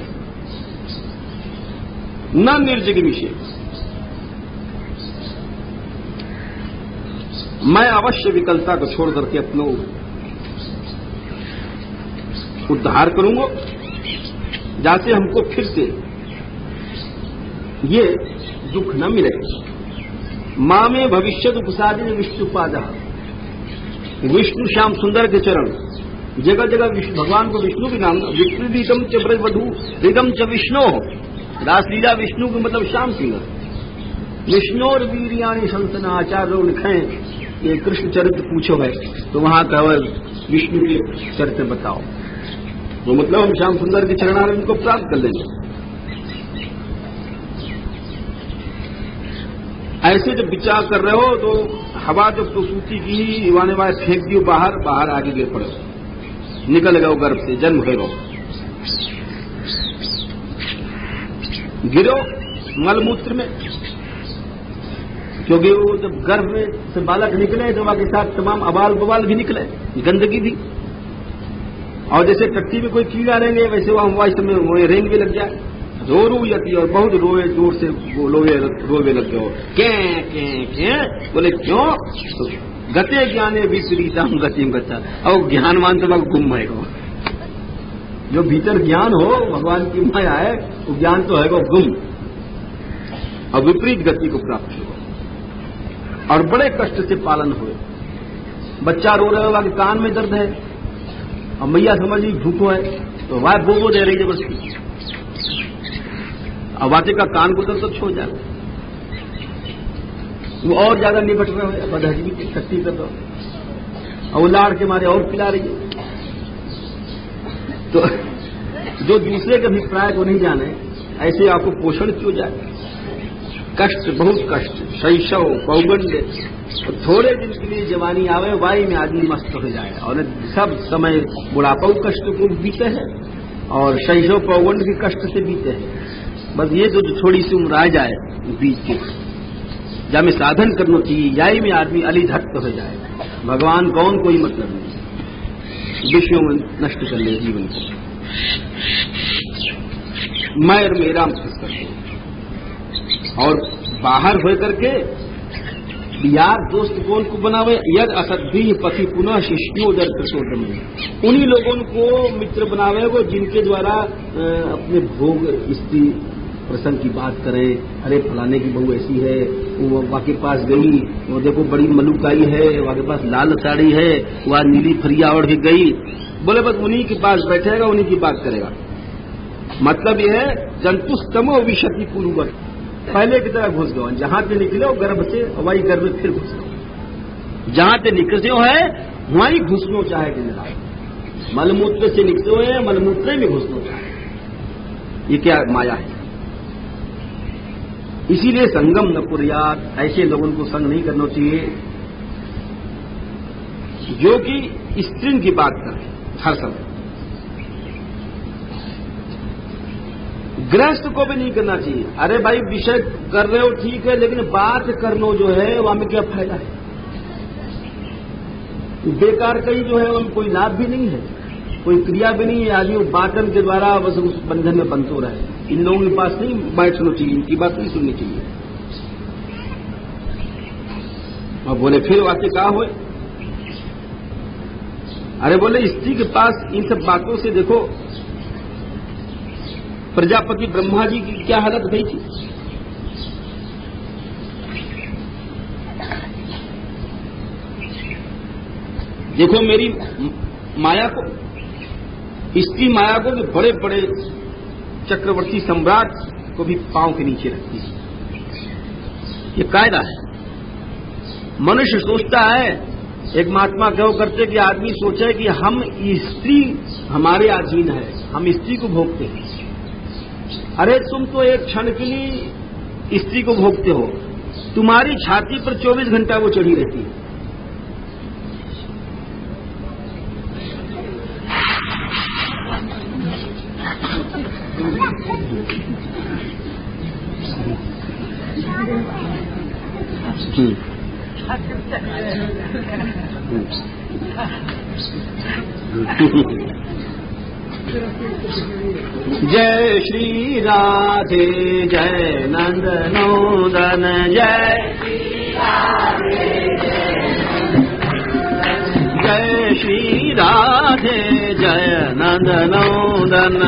न निर्जिगमिशे। मैं अवश्य विकलता को छोड़ करके अपना उद्धार करूंगा, जाते हमको फिर से ये दुख न मिले। मां में भविष्य उपसादिन विष्णुपाद, विष्णु श्याम सुंदर के चरण, जगह जगह भगवान को विष्णु भी नाम। विष्णु रीतम च ब्रजवधू रीतम च विष्णु, रासलीला विष्णु के मतलब श्याम सुंदर। विष्णु और वीरियाणी संतना आचार्य लिखें, ये कृष्ण चरित्र पूछो है तो वहां केवल विष्णु के चरित्र बताओ, तो मतलब हम श्याम सुंदर के चरणारविंद उनको प्राप्त कर लेंगे। ऐसे जब विचार कर रहे हो तो हवा जब तो सूती की युवाने वाले फेंक दियो बाहर, बाहर आगे गिर पड़ो, निकल गए गर्भ से, जन्म घेरो, गिरो मलमूत्र में। क्योंकि वो जब गर्भ में से बालक निकले तो वहां के साथ तमाम अबाल बवाल भी निकले, गंदगी भी। और जैसे टट्टी में कोई कीड़ा रहेंगे वैसे वहां वाइस में रेंग भी लग जाए, जोरूयती, और बहुत रोए, जोर से रोवे लगते हो, क्या बोले क्यों? तो गते ज्ञाने विपरीतम गतिम गता, और ज्ञानवान तो गुम है गो। जो भीतर ज्ञान हो भगवान की माया है, वो ज्ञान तो है गो गुम, और विपरीत गति को प्राप्त हो, और बड़े कष्ट से पालन हुए। बच्चा रो रहा होगा कि कान में दर्द है, और मैया समझ ली भूखो है, तो वाह बोबो दे रही जबरदस्ती, अब वाचे का कान को दर्द तो छो जाए, वो और ज्यादा निपट रहे हो, बदहजमी की शक्ति कर दो, और वो लाड़ के मारे और पिला रही है। तो जो दूसरे के अभिप्राय को नहीं जाने, ऐसे आपको पोषण क्यों जाए? कष्ट, बहुत कष्ट, शैशव, पौगंड, थोड़े दिन के लिए जवानी आवे, वाई में आदमी मस्त हो जाए, और सब समय बुढ़ापा कष्ट को बीते हैं, और शैशव पौगंड के कष्ट से बीते हैं। बस ये जो थोड़ी सी उम्र आ जाए बीत के, जहाँ में साधन करना चाहिए, याई में आदमी अलीधत्त हो जाए। भगवान कौन, कोई मतलब नहीं, विषयों में नष्ट कर ले जीवन को, मैं और मेरा करके, और बाहर हो करके यार दोस्त कौन को बनावे? यद असद्भी पति पुनः शिष्यो दर प्रसोदम, उन्हीं लोगों को मित्र बनावे वो जिनके द्वारा अपने भोग स्त्री प्रसंग की बात करें। अरे फलाने की बहू ऐसी है, वो वहाँ के पास गई, वो देखो बड़ी मलुकाई है, वहाँ के पास लाल साड़ी है, वह नीली फरिया ओढ़ के गई, बोले बस उन्हीं के पास बैठेगा, उन्हीं की बात करेगा। मतलब यह है जंतुस्तमो विशति पूर्वक, पहले की तरह घुस गए, जहां से निकले गर्भ से वही गर्भ में फिर घुस गए, जहां से निकले हो है वहीं घुसनो चाहे दिन रात, मलमूत्र से निकले हुए हैं, मलमूत्र में घुसनो चाहे। ये क्या माया है? इसीलिए संगम न कुर्यात, ऐसे लोगों को संग नहीं करना चाहिए जो कि स्त्री की बात करें हर समय। गृहस्थ को भी नहीं करना चाहिए। अरे भाई विषय कर रहे हो ठीक है, लेकिन बात करना जो है वहां में क्या फायदा है? बेकार कहीं जो है वहां कोई लाभ भी नहीं है, कोई क्रिया भी नहीं है, आदमी बातन के द्वारा बस उस बंधन में बंध हो रहा है। इन लोगों के पास नहीं बैठना चाहिए, इनकी बात नहीं सुननी चाहिए। और बोले फिर वाक्य कहा हुए? अरे बोले स्त्री के पास इन सब बातों से देखो प्रजापति ब्रह्मा जी की क्या हालत हुई थी। देखो मेरी माया को, स्त्री माया को भी बड़े बड़े चक्रवर्ती सम्राट को भी पांव के नीचे रखती है। ये कायदा है। मनुष्य सोचता है, एक महात्मा क्यों करते कि आदमी सोचे कि हम स्त्री हमारे अधीन है, हम स्त्री को भोगते हैं। अरे तुम तो एक क्षण के लिए स्त्री को भोगते हो, तुम्हारी छाती पर 24 घंटा वो चढ़ी रहती है। जय श्री राधे जय नंद नंदन, जय श्री राधे जय नंद नंदन,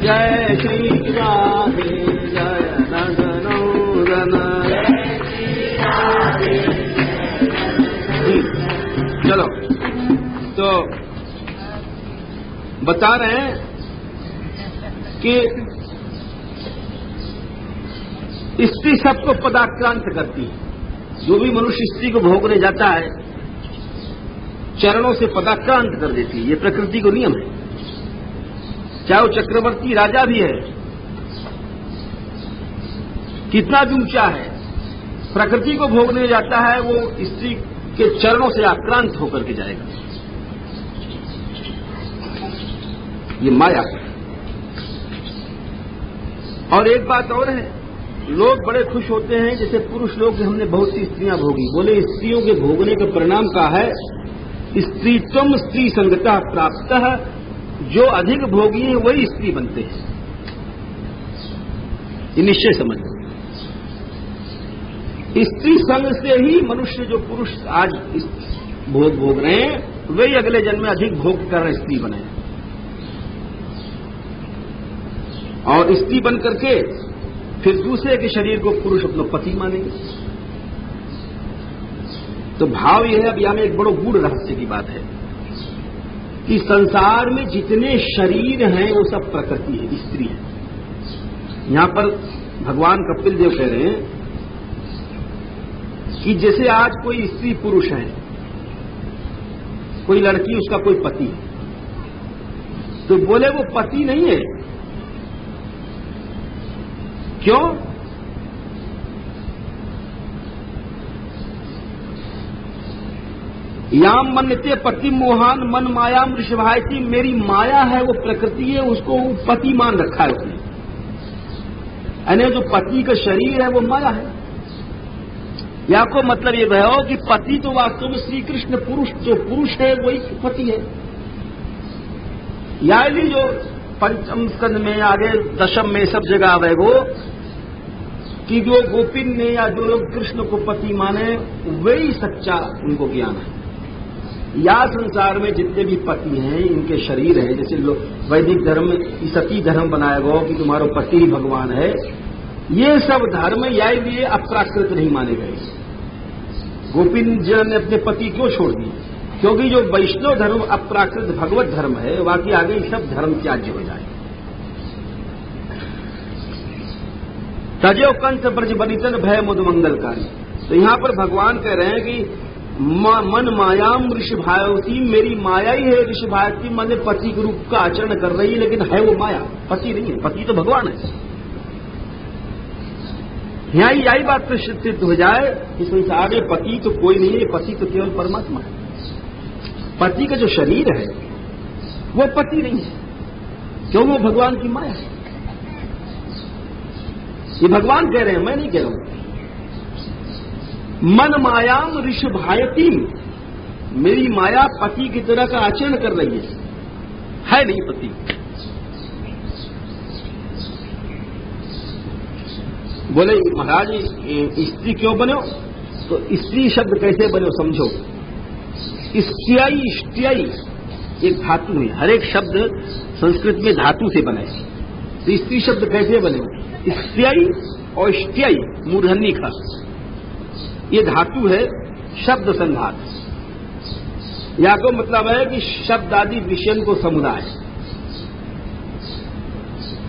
जय श्री राधे जय नंद नंदन। चलो तो बता रहे हैं कि स्त्री सबको पदाक्रांत करती है। जो भी मनुष्य स्त्री को भोगने जाता है चरणों से पदाक्रांत कर देती है। ये प्रकृति को नियम है। चाहे वो चक्रवर्ती राजा भी है, कितना भी ऊंचा है, प्रकृति को भोगने जाता है वो स्त्री के चरणों से आक्रांत होकर के जाएगा। ये माया है। और एक बात और है, लोग बड़े खुश होते हैं जैसे पुरुष लोग कि हमने बहुत सी स्त्रियां भोगी। बोले स्त्रियों के भोगने का परिणाम क्या है? स्त्रीत्वम स्त्री संगता प्राप्त जो अधिक भोगी है वही स्त्री बनते हैं, ये निश्चय समझ लो। स्त्री संग से ही मनुष्य जो पुरुष आज भोग भोग रहे हैं वही अगले जन्म में अधिक भोग कर रहे स्त्री बने, और स्त्री बन करके फिर दूसरे के शरीर को पुरुष अपना पति मानेंगे। तो भाव यह है, अब यहां में एक बड़ो गूढ़ रहस्य की बात है कि संसार में जितने शरीर हैं वो सब प्रकृति है, स्त्री है। यहां पर भगवान कपिल देव कह रहे हैं कि जैसे आज कोई स्त्री पुरुष है, कोई लड़की उसका कोई पति है, तो बोले वो पति नहीं है। क्यों? याम मन्यते पति मोहान मन मायाम ऋषभायती, मेरी माया है वो प्रकृति है, उसको वो पति मान रखा है उसने। यानी जो पति का शरीर है वो माया है। या को मतलब ये भयो कि पति तो वास्तव में श्री कृष्ण पुरुष, जो पुरुष है वही पति है। यानी जो पंचम स्कंद में आगे दशम में सब जगह आवेगो कि जो गोपिन ने या जो लोग कृष्ण को पति माने वही सच्चा उनको ज्ञान है। या संसार में जितने भी पति हैं इनके शरीर हैं, जैसे वैदिक धर्म सती धर्म बनाया गया कि तुम्हारा पति ही भगवान है, ये सब धर्म या लिए अप्राकृत नहीं माने गए। गोपिन जन ने अपने पति क्यों छोड़ दिए? क्योंकि जो वैष्णव धर्म अप्राकृत भगवत धर्म है, बाकी आगे सब धर्म त्याज्य हो जाए। तजो कंस ब्रज बनितन भय मुद मंगलकारी। तो यहां पर भगवान कह रहे हैं कि मन मायाम ऋषभायती, मेरी माया ही है ऋषभायती, मन पति के रूप का आचरण कर रही है, लेकिन है वो माया, पति नहीं है। पति तो भगवान है। यहां यही बात तो सिद्ध हो जाए कि संसार में पति तो कोई नहीं है, पति तो केवल परमात्मा है। पति का जो शरीर है वो पति नहीं है, क्यों? वो भगवान की माया है। ये भगवान कह रहे हैं, मैं नहीं कह रहा हूं। मन मायाम ऋषभायती, मेरी माया पति की तरह का आचरण कर रही है नहीं पति। बोले महाराज स्त्री क्यों बने हो? तो स्त्री शब्द कैसे बने हो समझो। स्त्याई स्त्याई एक धातु है, हर एक शब्द संस्कृत में धातु से बना है। तो स्त्री शब्द कैसे बने हो? स्त्याई और स्त्याई मूर्धन्य का ये धातु है शब्द संघात। या को मतलब है कि शब्द आदि विषयन को समुदाय।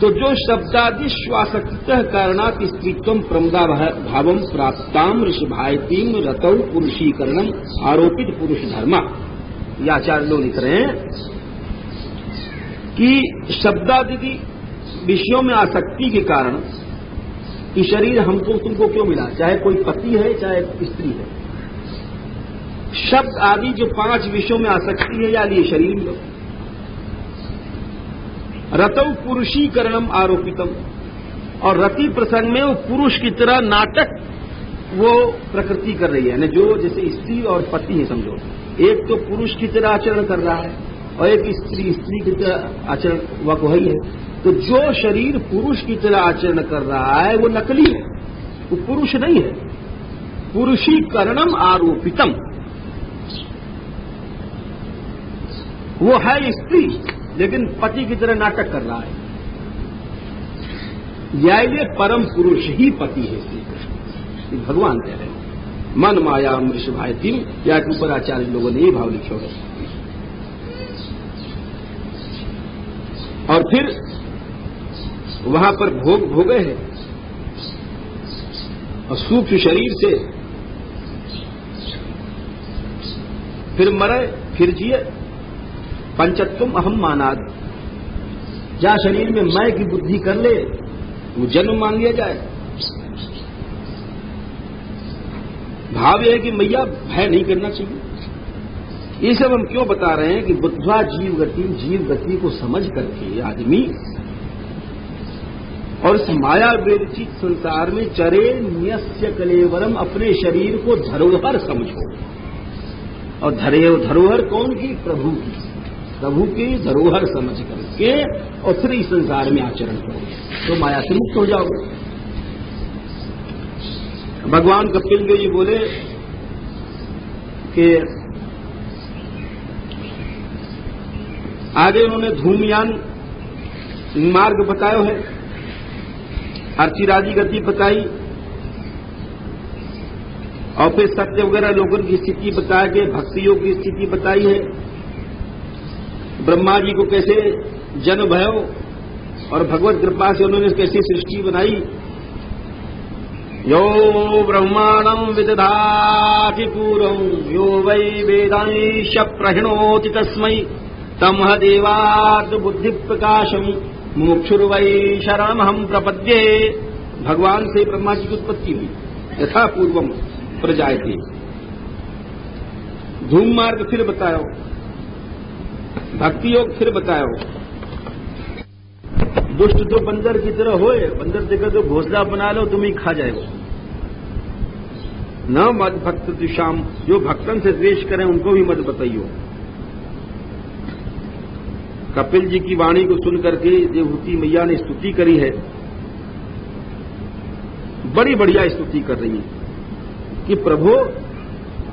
तो जो शब्दादि श्वासक्त कारणात स्त्रीत्वम प्रमदा भावम प्राप्ताम ऋषभायतीम रतौ पुरुषीकरणम आरोपित पुरुष धर्मा। ये आचार्य लोग लिख रहे हैं कि शब्दादि विषयों में आसक्ति के कारण कि शरीर हमको तुमको क्यों मिला, चाहे कोई पति है चाहे स्त्री है। शब्द आदि जो 5 विषयों में आसक्ति है या लिए शरीर मिलो। रतौ पुरुषीकरणम आरोपितम, और रति प्रसंग में वो पुरुष की तरह नाटक वो प्रकृति कर रही है। यानी जो जैसे स्त्री और पति है समझो, एक तो पुरुष की तरह आचरण कर रहा है और एक स्त्री की तरह आचरण वह वही है। तो जो शरीर पुरुष की तरह आचरण कर रहा है वो नकली है, वो पुरुष नहीं है। पुरुषीकरणम आरोपितम, वो है स्त्री लेकिन पति की तरह नाटक कर रहा है। ये परम पुरुष ही पति है श्री कृष्ण, भगवान कह रहे हैं। मन माया ऋषभायती, या के ऊपर आचार्य लोगों ने ये भाव लिखे है। और फिर वहां पर भोग भोगे हैं और सूक्ष्म शरीर से फिर मरे फिर जिए। पंचत्वम अहम मानाद, जहां शरीर में मैं की बुद्धि कर ले वो जन्म मान लिया जाए। भाव यह है कि मैया भय नहीं करना चाहिए। ये सब हम क्यों बता रहे हैं कि बुद्धा जीव गति को समझ करके आदमी और इस माया विरचित संसार में चरे न्यस्य कलेवरम, अपने शरीर को धरोहर समझो। और धरोहर कौन की? प्रभु की। प्रभु की धरोहर समझ करके और फिर इस संसार में आचरण करोगे तो माया से मुक्त हो जाओगे। भगवान कपिल देव जी बोले कि आगे उन्होंने धूमयान मार्ग बताया है, अर्चिरादि गति बताई और फिर सत्य वगैरह लोगों की स्थिति बता के भक्ति योग की स्थिति बताई है। ब्रह्मा जी को कैसे जन्म भयो और भगवत कृपा से उन्होंने कैसी सृष्टि बनाई। यो ब्रह्मांडं विदधाति पूर्वं यो वै वेदांश प्रहिणोति तस्मै तमह देवात् बुद्धि प्रकाशम मुमुक्षुर्वै शरणमहं प्रपद्ये। भगवान से ब्रह्मा जी की उत्पत्ति हुई, यथा पूर्वम प्रजायते। धूम मार्ग फिर बताओ, भक्ति योग फिर बताओ। दुष्ट तो बंदर की तरह होए, बंदर देखकर तो घोंसला बना लो तुम ही खा जाएगा। न मद भक्त दुष्याम, जो भक्तन से द्वेष करें उनको भी मत बताइयो। कपिल जी की वाणी को सुनकर के देवहूति मैया ने स्तुति करी है, बड़ी बढ़िया स्तुति कर रही है कि प्रभु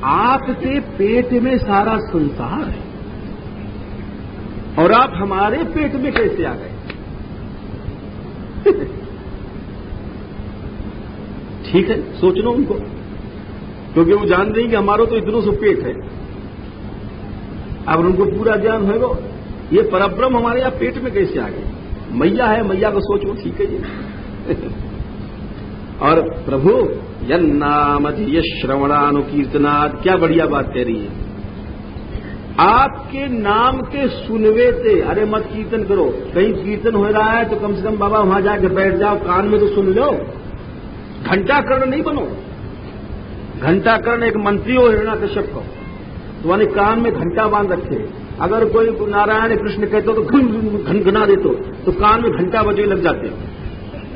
आपके पेट में सारा संसार है और आप हमारे पेट में कैसे आ गए। ठीक है, सोच लो उनको, क्योंकि वो जान रही कि हमारा तो इतनों से पेट है। अब उनको पूरा ज्ञान होगा ये परब्रह्म हमारे यहां पेट में कैसे आ गए। मैया है, मैया को सोचो, ठीक है ये। और प्रभु यन्नामधीय श्रवणानुकीर्तनाद, क्या बढ़िया बात कह रही है। आपके नाम के सुनवे थे, अरे मत कीर्तन करो, कहीं कीर्तन हो रहा है तो कम से कम बाबा वहां जाकर बैठ जाओ, कान में तो सुन लो। घंटाकर्ण नहीं बनो। घंटाकर्ण एक मंत्री हो हिरण्याकश्यप को, तुम्हारे कान में घंटा बांध रखे। अगर कोई नारायण कृष्ण कहते हो तो घनघना देते तो कान में घंटा बजे लग जाते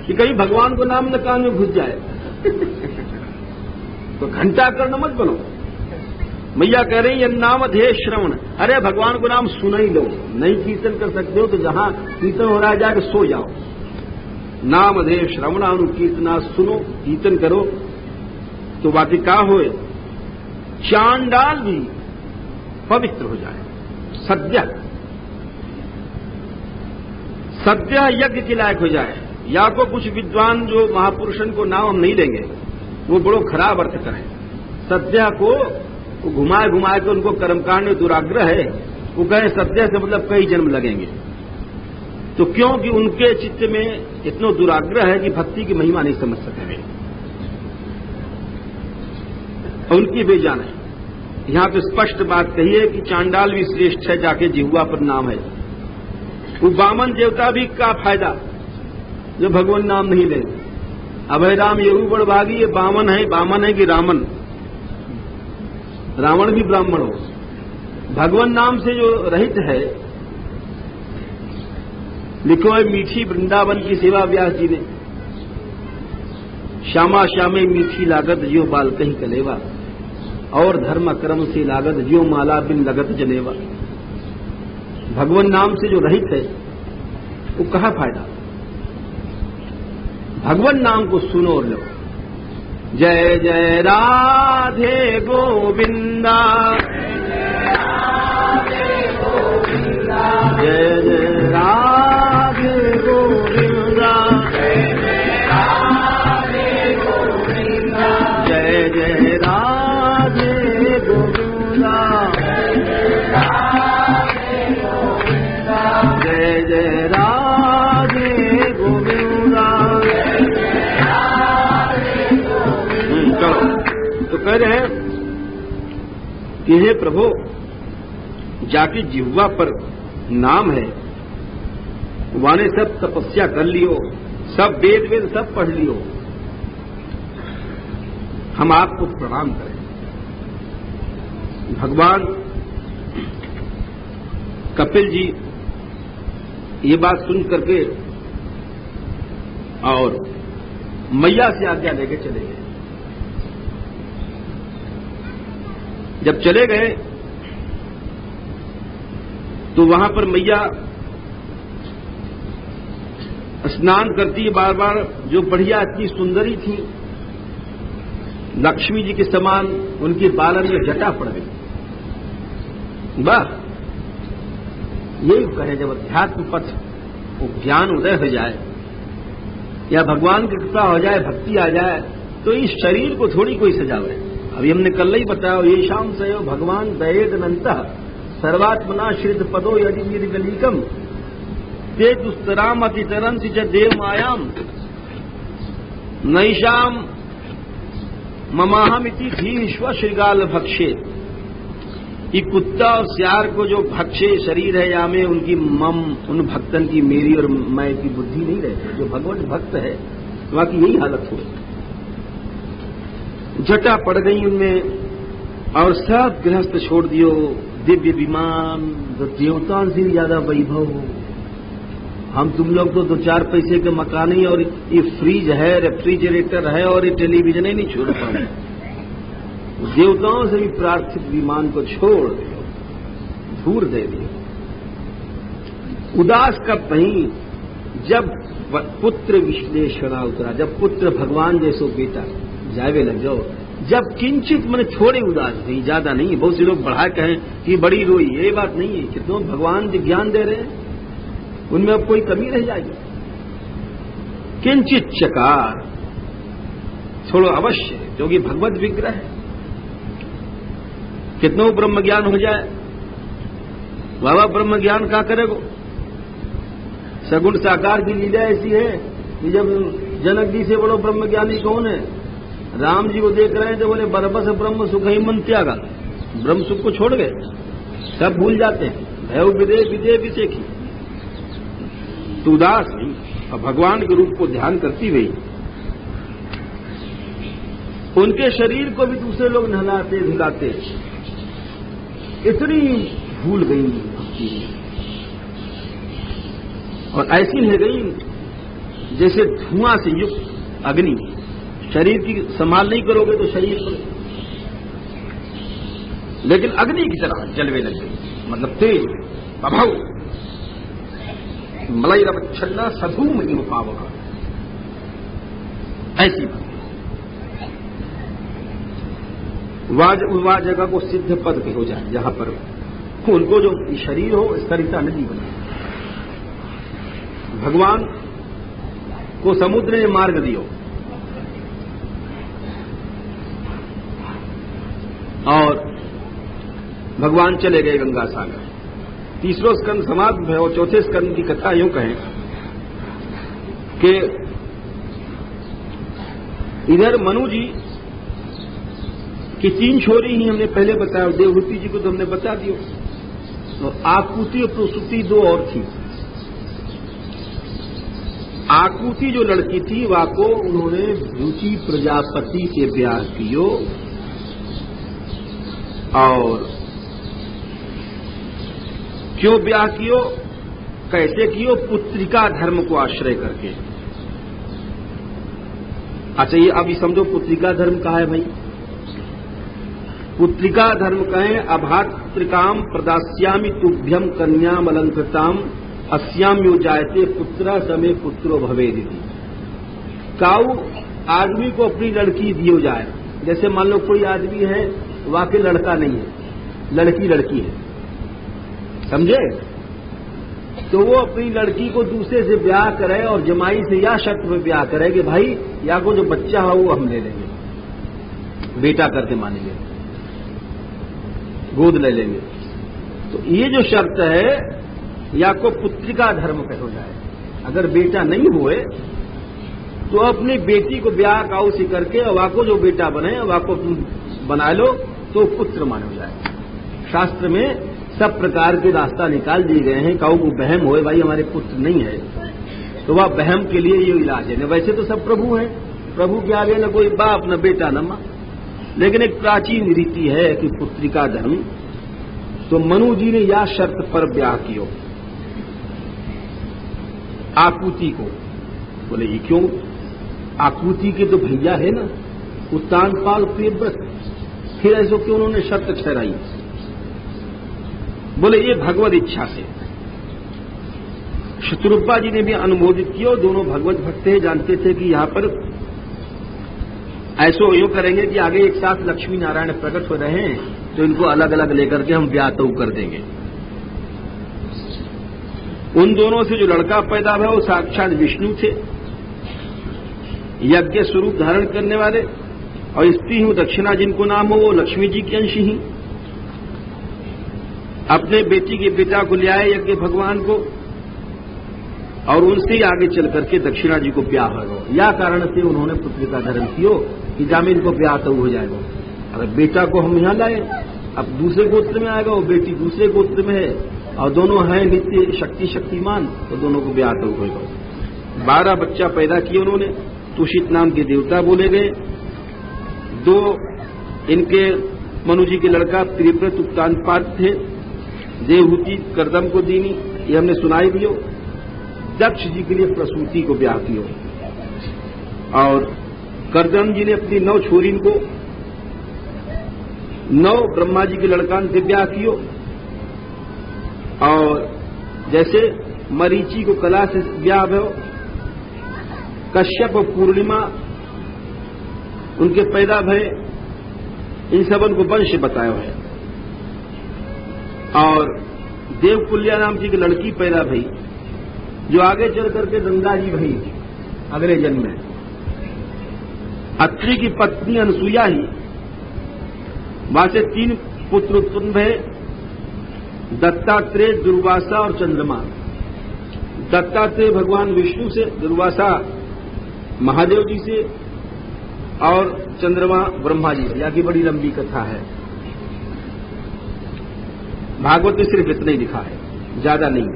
कि कहीं भगवान को नाम न कान में घुस जाए। तो घंटाकर्ण मत बनो। मैया कह रही है नाम ध्येय श्रवण, अरे भगवान को नाम सुना ही लो। नहीं कीर्तन कर सकते हो तो जहां कीर्तन हो रहा है जाकर सो जाओ। नाम ध्येय श्रवणानु कीर्तना, सुनो कीर्तन करो तो बाकी का होए, चांडाल भी पवित्र हो जाए। सद्य यज्ञ के लायक हो जाए। या को कुछ विद्वान जो महापुरुषन को नाम हम नहीं लेंगे, वो बड़ो खराब अर्थ करें। सद्य को घुमाए घुमाए के उनको कर्मकांड में दुराग्रह है, वो कहें सद्य से मतलब कई जन्म लगेंगे। तो क्योंकि उनके चित्त में इतना दुराग्रह है कि भक्ति की महिमा नहीं समझ सके, उनकी बेजान है। यहां तो स्पष्ट बात कही है कि चांडाल भी श्रेष्ठ है, जाके जिह्वा पर नाम है। वो बामन देवता भी का फायदा जो भगवान नाम नहीं ले। अभय राम येहू बड़भागी, ये बामन है कि रामन, रावण भी ब्राह्मण हो। भगवान नाम से जो रहित है, लिखो है मीठी वृंदावन की सेवा व्यास जी ने। श्यामा श्यामे मीठी लागत जियो बाल कहीं कलेवा, और धर्म कर्म से लागत जियो माला बिन लगत जनेवा। भगवान नाम से जो रहित है वो कहाँ फायदा। भगवान नाम को सुनो और लो। जय जय राधे गोविंदा, जय जय राधे गोविंदा, जय जय राधे गोविंदा, जय जय राधे गोविंदा। तो कह रहे हैं कि हे प्रभु, जाके जिह्वा पर नाम है, वाने सब तपस्या कर लियो, सब वेद सब पढ़ लियो, हम आपको प्रणाम करें। भगवान कपिल जी ये बात सुन करके और मैया से आज्ञा लेके चले गए। जब चले गए तो वहां पर मैया स्नान करती है बार बार, जो बढ़िया इतनी सुंदरी थी, लक्ष्मी जी के समान, उनके बालन में जटा पड़ गई। वाह, यही कहे जब अध्यात्म पथ को ज्ञान उदय हो जाए या भगवान की कृपा हो जाए, भक्ति आ जाए, तो इस शरीर को थोड़ी कोई सजावे। अभी हमने कल ही बताया, ये शाम से भगवान दयेद अनंत सर्वात्मना श्रित पदो यदि निर्गलीकम ते दुस्तराम अतितरम च देव मायाम नैशाम ममाहमिति धी विश्व श्रीगाल भक्षे। ये कुत्ता और सियार को जो भक्षे शरीर है या में उनकी मम, उन भक्तन की मेरी और मैं की बुद्धि नहीं रहती। जो भगवत भक्त है वहां की यही हालत हो, जटा पड़ गई उनमें और सब गृहस्थ छोड़ दियो। दिव्य विमान, जो देवताओं से भी ज्यादा वैभव हो। हम तुम लोग तो 2-4 पैसे के मकान ही, और ये फ्रिज है, रेफ्रिजरेटर है और ये टेलीविजन ही नहीं छोड़ पाए। देवताओं से भी प्रार्थित विमान को छोड़ दियो, धूर दे दियो। उदास कब नहीं, जब पुत्र विश्लेषणा उतरा, जब पुत्र भगवान जैसो बेटा जावे लग जाओ, जब किंचित मैंने थोड़े उदास नहीं, ज्यादा नहीं। बहुत से लोग बढ़ा कहें कि बड़ी रोई, ये बात नहीं है। कितनों भगवान जो ज्ञान दे रहे हैं उनमें अब कोई कमी रह जाएगी। किंचित चकार छोड़ो अवश्य, क्योंकि भगवत विग्रह है। कितनों ब्रह्म ज्ञान हो जाए, बाबा ब्रह्म ज्ञान क्या करेगो। सगुण साकार की लीला ऐसी है कि जब जनक जी से बड़ो ब्रह्म ज्ञानी कौन है, राम जी को देख रहे हैं तो बोले बरबस ब्रह्म सुख ही मन त्यागा, ब्रह्म सुख को छोड़ गए, सब भूल जाते हैं। भय विदे विदे विशेखी, तो उदास नहीं, और भगवान के रूप को ध्यान करती हुई उनके शरीर को भी दूसरे लोग नहलाते धुलाते, इतनी भूल गई भक्ति और ऐसी रह गई जैसे धुआं से युक्त अग्नि। शरीर की संभाल नहीं करोगे तो शरीर पर, लेकिन अग्नि की तरह जलवे लग गई, मतलब तेज प्रभाव। मलई रवच्छन्ना सधूम ही मुकावका, ऐसी वह जगह को सिद्ध पद पे हो जाए जहां पर उनको जो शरीर हो सरिता नदी बने। भगवान को समुद्र ने मार्ग दियो और भगवान चले गए गंगा सागर। तीसरो स्कंद समाप्त है और चौथे स्कंद की कथा यूं कहें कि इधर मनु जी की 3 छोरी ही हमने पहले बताया, देवहूति जी को तो हमने बता दियो। तो आकुति और प्रसूति 2 और थी। आकुति जो लड़की थी वह को उन्होंने रुचि प्रजापति से ब्याह कियो और क्यों ब्याह कियो, कैसे कियो, पुत्रिका धर्म को आश्रय करके। अच्छा ये अभी समझो पुत्रिका धर्म कहा है भाई। पुत्रिका धर्म कहें अभात्रिकाम प्रदास्यामि तुभ्यम कन्याम अलंकृताम अस्याम यो जायते पुत्र समय पुत्रो भवेदिति। काऊ आदमी को अपनी लड़की दियो जाए। जैसे मान लो कोई आदमी है वाकई लड़का नहीं है, लड़की लड़की है, समझे, तो वो अपनी लड़की को दूसरे से ब्याह करे और जमाई से या शर्त पे ब्याह करे कि भाई या को जो बच्चा हो वो हम ले लेंगे, बेटा करके मानेंगे, गोद ले लेंगे। तो ये जो शर्त है या को पुत्रिका धर्म पे हो जाए। अगर बेटा नहीं हुए तो अपनी बेटी को ब्याह काऊ से करके वाको जो बेटा बने वाको बना लो तो पुत्र मानो जाए। शास्त्र में सब प्रकार के रास्ता निकाल दिए गए हैं। काऊ को बहम होए भाई हमारे पुत्र नहीं है तो वह बहम के लिए ये इलाज है। वैसे तो सब प्रभु हैं, प्रभु के आगे न कोई बाप न बेटा न मां, लेकिन एक प्राचीन रीति है कि पुत्रिका धर्म। तो मनु जी ने या शर्त पर ब्याह किया आकुति को। बोले ये क्यों, आकुति के तो भैया है ना उत्तानपाल प्रियव्रत, फिर ऐसो क्यों उन्होंने शर्त ठहराई। बोले ये भगवत इच्छा से। शत्रुपा जी ने भी अनुमोदित किया। दोनों भगवत भक्त थे, जानते थे कि यहां पर ऐसो यूं करेंगे कि आगे एक साथ लक्ष्मी नारायण प्रकट हो रहे हैं तो इनको अलग अलग लेकर के हम ब्याह तो कर देंगे। उन दोनों से जो लड़का पैदा हुआ वो साक्षात विष्णु थे, यज्ञ स्वरूप धारण करने वाले, और स्त्री हूं दक्षिणा जिनको नाम हो वो लक्ष्मी जी की अंश ही। अपने बेटी के पिता को ले आए यज्ञ भगवान को, और उनसे ही आगे चल करके दक्षिणा जी को ब्याह हो। या कारण से उन्होंने पुत्र का धर्म किया कि जामिन को ब्याह तो हो जाएगा। अगर बेटा को हम यहां लाए, अब दूसरे गोत्र में आएगा, वो बेटी दूसरे गोत्र में है, और दोनों हैं नित्य शक्तिमान, तो दोनों को ब्याह तो होगा। 12 बच्चा पैदा किए उन्होंने। तुषित नाम के देवता बोले गए। 2 इनके मनु जी के लड़का त्रिव्रत उत्तानपाद थे। देवहूति करदम को दीनी, ये हमने सुनाई दियो। दक्ष जी के लिए प्रसूति को ब्याह कियो, और करदम जी ने अपनी 9 छोरीन को 9 ब्रह्मा जी के लड़कान से ब्याह कियो। और जैसे मरीचि को कला से ब्याह भयो, कश्यप और पूर्णिमा उनके पैदा भय, इन सबन को वंश बताया है। और देवकुल्या नाम की लड़की पैदा भई, जो आगे चल करके गंगा जी भई अगले जन्म में। अत्रि की पत्नी अनसुईया ही, वहां से 3 पुत्र उत्पन्न भय, दत्तात्रेय, दुर्वासा और चंद्रमा। दत्तात्रेय भगवान विष्णु से, दुर्वासा महादेव जी से, और चंद्रमा ब्रह्मा जी से। यह की बड़ी लंबी कथा है, भागवत में सिर्फ इतना ही लिखा है, ज्यादा नहीं।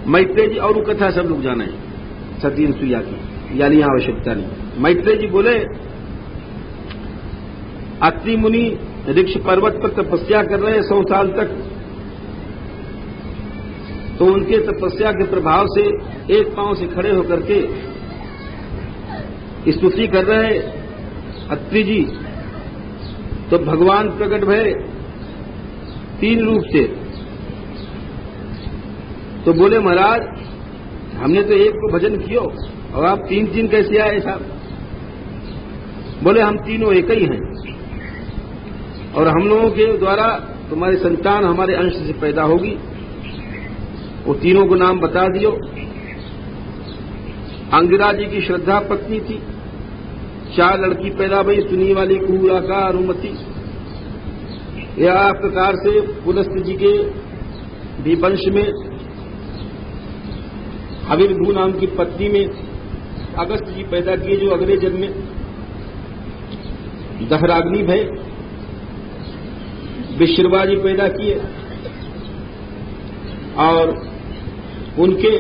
मैत्रेय जी और कथा सब लोग जाना है सती अनसुईया की, यानी आवश्यकता नहीं। मैत्रेय जी बोले अत्रि मुनि ऋक्ष पर्वत पर तपस्या कर रहे हैं 100 साल तक, तो उनके तपस्या के प्रभाव से एक पांव से खड़े होकर के स्तुति कर रहे अत्रि जी। तो भगवान प्रकट भय 3 रूप से। तो बोले महाराज हमने तो एक को भजन कियो और आप 3 कैसे आए साहब? बोले हम तीनों एक ही हैं, और हम लोगों के द्वारा तुम्हारी संतान हमारे अंश से पैदा होगी। वो तीनों को नाम बता दियो। अंगिरा जी की श्रद्धा पत्नी थी, 4 लड़की पैदा भई, सुनी वाली, कुहूराका, अनुमति। या प्रकार से पुलस्त जी के भी वंश में हविर्भू नाम की पत्नी में अगस्त जी पैदा किए, जो अगले जन्म में दहराग्नि भय। विश्रवा जी पैदा किए, और उनके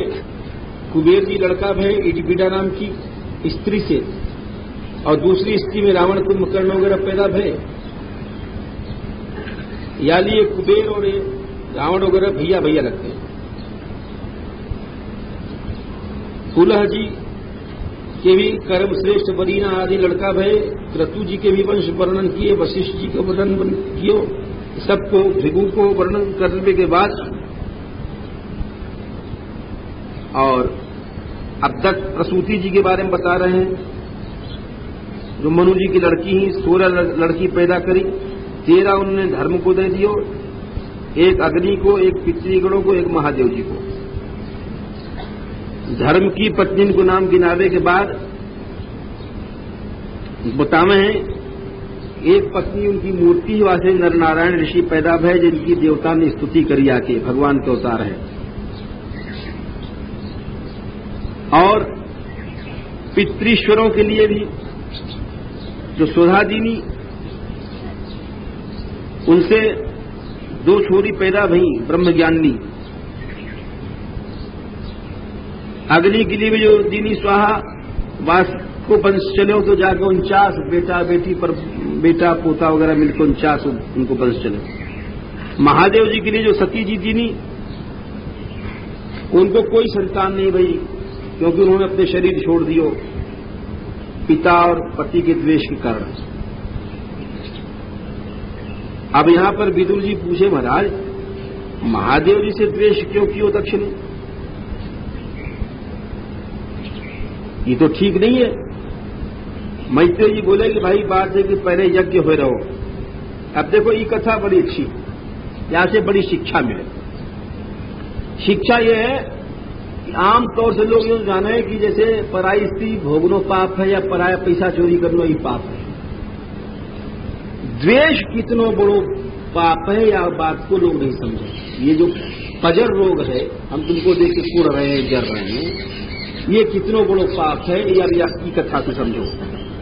कुबेर जी लड़का भय इटपीडा नाम की स्त्री से, और दूसरी स्त्री में रावण कुंभकर्ण वगैरह पैदा भय। यानी ये कुबेर और ये रावण वगैरह भैया भैया लगते हैं। कुलह जी के भी कर्म श्रेष्ठ बरीना आदि लड़का भय। क्रतु जी के भी वंश वर्णन किए, वशिष्ठ जी का वर्णन किए। सबको भृगु को वर्णन करने के बाद और अब तक प्रसूति जी के बारे में बता रहे हैं, जो मनु जी की लड़की ही 16 लड़की पैदा करी। 13 उन्होंने धर्म को दे दियो, 1 अग्नि को, 1 पितृगणों को, 1 महादेव जी को। धर्म की पत्नी को नाम गिनावे के बाद बतावे हैं, एक पत्नी उनकी मूर्ति वासे नर नारायण ऋषि पैदा भय, जिनकी देवता ने स्तुति करी आके, भगवान के अवतार है। और पितृश्वरों के लिए भी जो सुधादीनी, उनसे 2 छोरी पैदा भई ब्रह्मज्ञानी। अग्नि के लिए भी जो दीनी स्वाहा वास को वंश चले, तो जाके 49 बेटा बेटी पर बेटा पोता वगैरह मिलकर 49 उनको वंश चले। महादेव जी के लिए जो सती जी दीनी, उनको कोई संतान नहीं भई, क्योंकि उन्होंने अपने शरीर छोड़ दियो पिता और पति के द्वेष के कारण। अब यहां पर विदुर जी पूछे, महाराज महादेव जी से द्वेष क्यों कियो दक्ष ने? ये तो ठीक नहीं है। मैत्रेय जी बोले कि भाई बात है कि पहले यज्ञ हो रहो। अब देखो ये कथा बड़ी अच्छी, यहां से बड़ी शिक्षा मिले। शिक्षा यह है कि आम तौर से लोग ये जाने कि जैसे पराई स्त्री भोगनो पाप है या पराया पैसा चोरी करना ही पाप है। द्वेष कितनो बड़ो पाप है या बात को लोग नहीं समझे। ये जो पजर रोग है, हम तुमको देख के कुड़ रहे हैं, जर रहे हैं, ये कितनो बड़ो पाप है या की कथा को समझो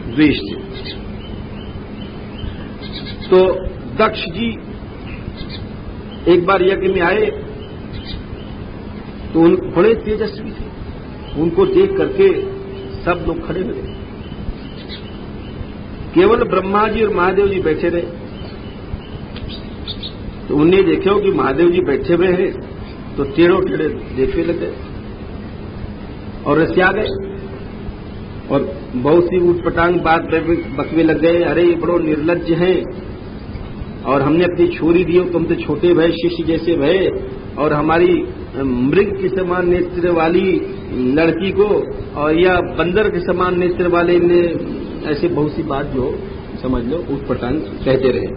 द्वेष से। तो दक्ष जी एक बार यज्ञ में आए तो बड़े तेजस्वी थे। उनको देख करके सब लोग खड़े हो गए। केवल ब्रह्मा जी और महादेव जी बैठे रहे। तो उन्हें देखो कि महादेव जी बैठे हुए हैं तो टेढ़ो टेढ़े देखने लगे और रसिया गए और बहुत सी ऊटपटांग बात बकवे लग गए। अरे ये बड़ो निर्लज्ज हैं और हमने अपनी छोरी दी, तुम तो छोटे भय शिष्य जैसे भय, और हमारी मृग के समान नेत्र वाली लड़की को और या बंदर के समान नेत्र वाले ने, ऐसे बहुत सी बात जो समझ लो ऊटपटांग कहते रहे।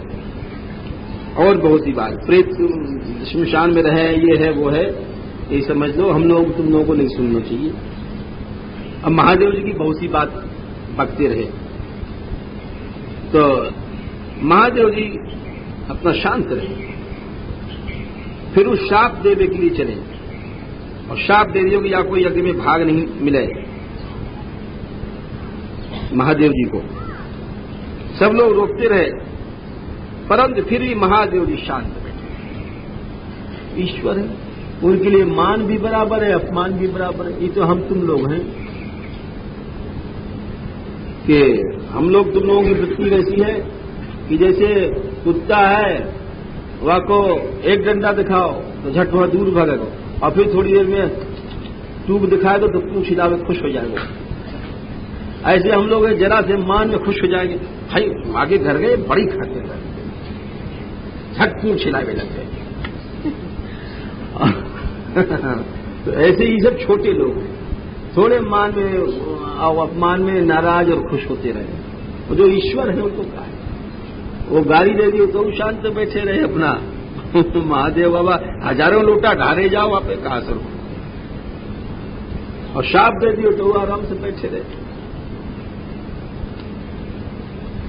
और बहुत सी बात, प्रेत श्मशान में रहे, ये है वो है, ये समझ लो। हम लोग तुम लोगों को नहीं सुनना चाहिए। अब महादेव जी की बहुत सी बात बकते रहे। तो महादेव जी अपना शांत रहे। फिर उस शाप देने के लिए चले और शाप दे दियो कि या कोई यज्ञ में भाग नहीं मिले महादेव जी को। सब लोग रोकते रहे, परंतु फिर भी महादेव जी शांत बैठे। ईश्वर है, उनके लिए मान भी बराबर है, अपमान भी बराबर है। ये तो हम तुम लोग हैं कि हम लोग तुम लोगों की वृत्ति वैसी है कि जैसे कुत्ता है, वह को एक डंडा दिखाओ तो झट वह दूर भागेगा और फिर थोड़ी देर में टूक दिखाएगा तो पूछ हिलावे खुश हो जाएगा। ऐसे हम लोग जरा से मान में खुश हो जाएंगे। भाई आगे घर गए, बड़ी खाते हैं, झट पूछ हिलावे लग गए। तो ऐसे ही सब छोटे लोग हैं, थोड़े मान में और अपमान में नाराज और खुश होते रहे। वो जो ईश्वर है उनको कहा है, वो गाली दे दी तो शांत बैठे रहे अपना। महादेव बाबा हजारों लोटा ढारे जाओ आप कहा सर, और शाप दे दियो तो वो आराम से बैठे रहे।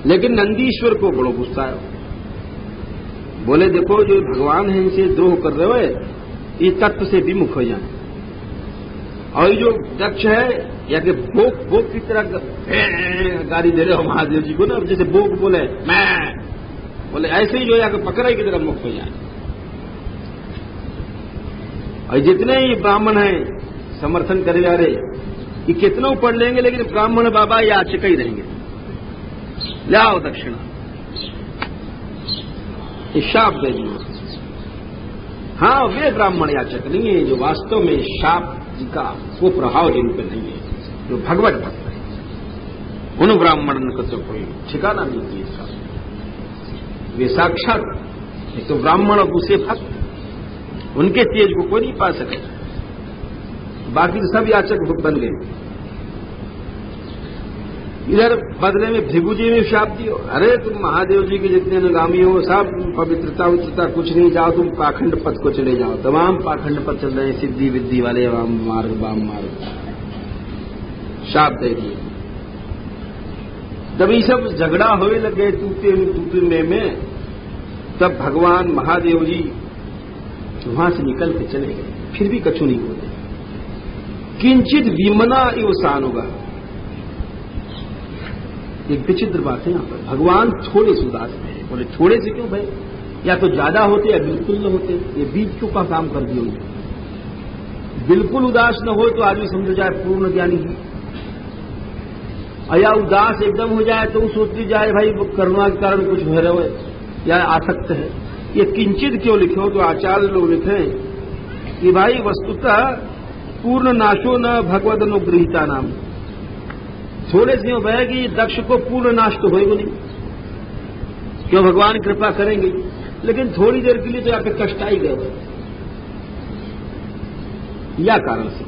लेकिन नंदीश्वर को बड़ो गुस्सा है। बोले देखो जो भगवान है इनसे द्रोह कर रहे हो, ये तत्व से विमुख हो जाए। और ये जो दक्ष है या कि बोक की तरह गाली दे रहे हो महादेव जी को ना, जैसे बोक बोले मैं बोले, ऐसे ही जो या पकड़ाई की तरह मुक्त हो जाए। और जितने ही ब्राह्मण हैं समर्थन करे जा रहे कि कितना पढ़ लेंगे लेकिन ब्राह्मण बाबा याचक ही रहेंगे, लाओ दक्षिणा, शाप दे दिए। हाँ वे ब्राह्मण याचक नहीं है जो वास्तव में शाप का वो प्रभाव जिन पर नहीं है, जो भगवत भक्त है। उन ब्राह्मण का तो कोई ठिकाना नहीं किया इसका। वे साक्षात एक तो ब्राह्मण और दूसरे भक्त, उनके तेज को कोई नहीं पा सके। बाकी तो सब याचक बन गए। इधर बदले में भृगु जी ने शाप दियो, अरे तुम महादेव जी के जितने अनुगामी हो सब पवित्रता उचिता कुछ नहीं, जाओ तुम पाखंड पथ को चले जाओ। तमाम पाखंड पथ चल रहे हैं, सिद्धि विद्धि वाले वाम मार्ग शाप दे दिए। तब ये सब झगड़ा होने लगे टूटने में, तब भगवान महादेव जी वहां से निकल के चले गए। फिर भी कछु नहीं बोले। किंचित विमना इवसान होगा। एक विचित्र बात है यहां पर, भगवान थोड़े से उदास में। बोले थोड़े से क्यों भाई, या तो ज्यादा होते या बिल्कुल न होते। ये बीच क्यों का काम कर दिया उन्होंने। बिल्कुल उदास न हो तो आदमी समझ जाए पूर्ण ज्ञानी है, या उदास एकदम हो जाए तो सोचती जाए भाई करुणा के कारण कुछ भय रहे या आसक्त है। ये किंचित क्यों लिखे तो आचार्य लोग लिखे कि भाई वस्तुतः पूर्ण नाशो न भगवद अनुगृहीता नाम। थोड़े से बह कि दक्ष को पूर्ण नाश तो होएगा नहीं, क्यों भगवान कृपा करेंगे, लेकिन थोड़ी देर के लिए तो यहाँ पे कष्ट आ ही गए या कारण से।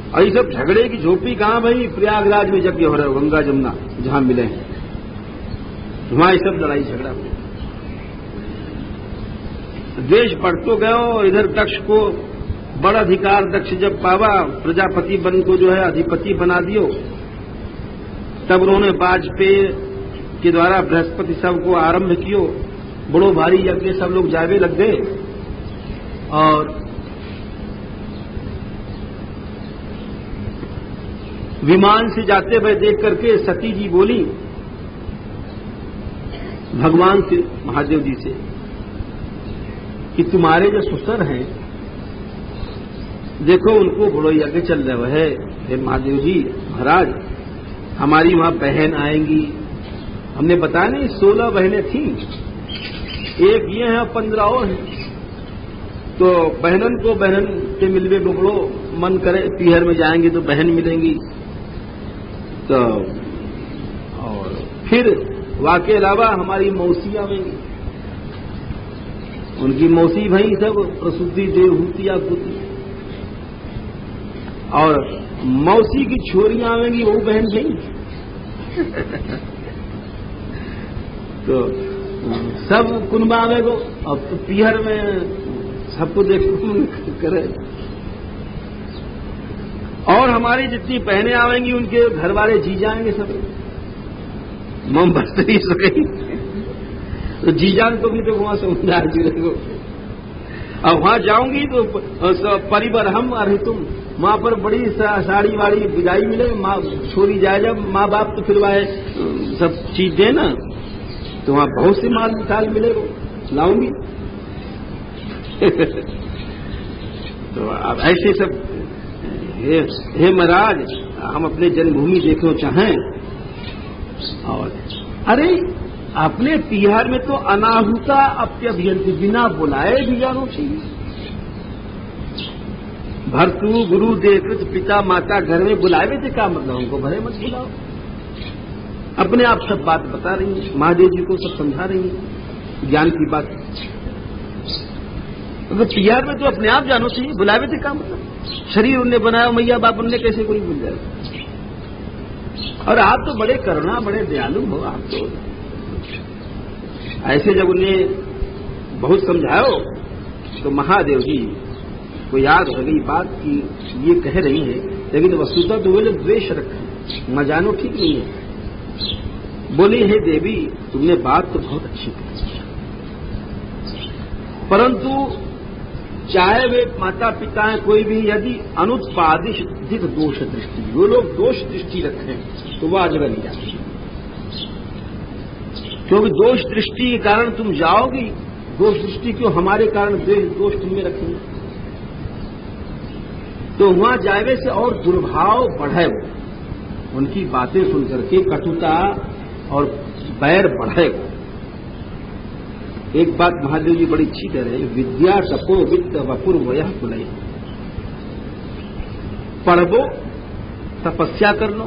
और ये सब झगड़े की झोपड़ी कहां भाई, प्रयागराज में यज्ञ हो रहा है, गंगा जमुना जहां मिले हैं, वहां ये सब लड़ाई झगड़ा हुआ। देश बढ़ तो गया और इधर दक्ष को बड़ा अधिकार, दक्ष जब पावा प्रजापति बन को जो है अधिपति बना दियो, तब उन्होंने वाजपेयी के द्वारा बृहस्पति सब को आरंभ कियो, बड़ो भारी यज्ञ सब लोग जावे लग गए। और विमान से जाते हुए देख करके सती जी बोली भगवान से, महादेव जी से, कि तुम्हारे जो ससुर हैं देखो उनको बड़ो यज्ञ चल रहा है, हे महादेव जी महाराज हमारी वहां बहन आएंगी। हमने बताया नहीं 16 बहनें थी, एक ये है 15 और हैं, तो बहनन को बहन के मिलवे बड़ो मन करे, पीहर में जाएंगे तो बहन मिलेंगी। तो और फिर वाके अलावा हमारी मौसी आवेंगी, उनकी मौसी भाई सब प्रसूति देवहूति या पुती, और मौसी की छोरियां आवेंगी, वो बहन नहीं। तो सब कुनबा आवेगो, और तो पीहर में सबको देखो करे। और हमारी जितनी बहनें आवेंगी उनके घर वाले जी जाएंगे सब, मोमबत्ती सकेगी, तो जीजान को भी तो वहां समझा जी रहे। अब वहां जाऊंगी तो परिवार हम अरे तुम वहां पर बड़ी साड़ी वाड़ी विदाई मिले, माँ छोरी जाए जब माँ बाप तो फिर वह सब चीज दे ना, तो वहां बहुत से माल मिठाल मिलेगा, लाऊंगी। तो अब ऐसे सब हे महाराज हम अपने जन्मभूमि देखना चाहें। और अरे अपने तिहार में तो अनाहुता अप्यभियंती, बिना बुलाए भी जानो चाहिए। भर्तु गुरु देकृत पिता माता घर में बुलावे थे, क्या मतलब उनको भरे मत बुलाओ। अपने आप सब बात बता रही है, महादेव जी को सब समझा रही है ज्ञान की बात। तो तिहार में तो अपने आप जानो चाहिए, बुलावे थे क्या मतलब। शरीर उनने बनाया, मैया बाप उनने कैसे कोई भूल जाए। और आप तो बड़े करुणा बड़े दयालु हो, आप तो ऐसे जब उन्हें बहुत समझाओ तो महादेव जी को याद हो गई बात कि ये कह रही है, लेकिन वस्तुतः तो वे लोग द्वेष रखे, मजानो ठीक नहीं है। बोली हे देवी तुमने बात तो बहुत अच्छी कही, परंतु चाहे वे माता पिता हैं कोई भी, यदि अनुत्पादित दोष दृष्टि, वो लोग दोष दृष्टि रखें तो वह जगह नहीं जाती, क्योंकि दोष दृष्टि के कारण तुम जाओगी। दोष दृष्टि क्यों, हमारे कारण दोष तुम्हें रखेंगे, तो वहां जावे से और दुर्भाव बढ़े, उनकी बातें सुनकर के कटुता और बैर बढ़ेगा। एक बात महादेव जी बड़ी अच्छी कह रहे हैं, विद्या तपो वित्त वपुर वयः कुलय। पढ़बो तपस्या कर लो,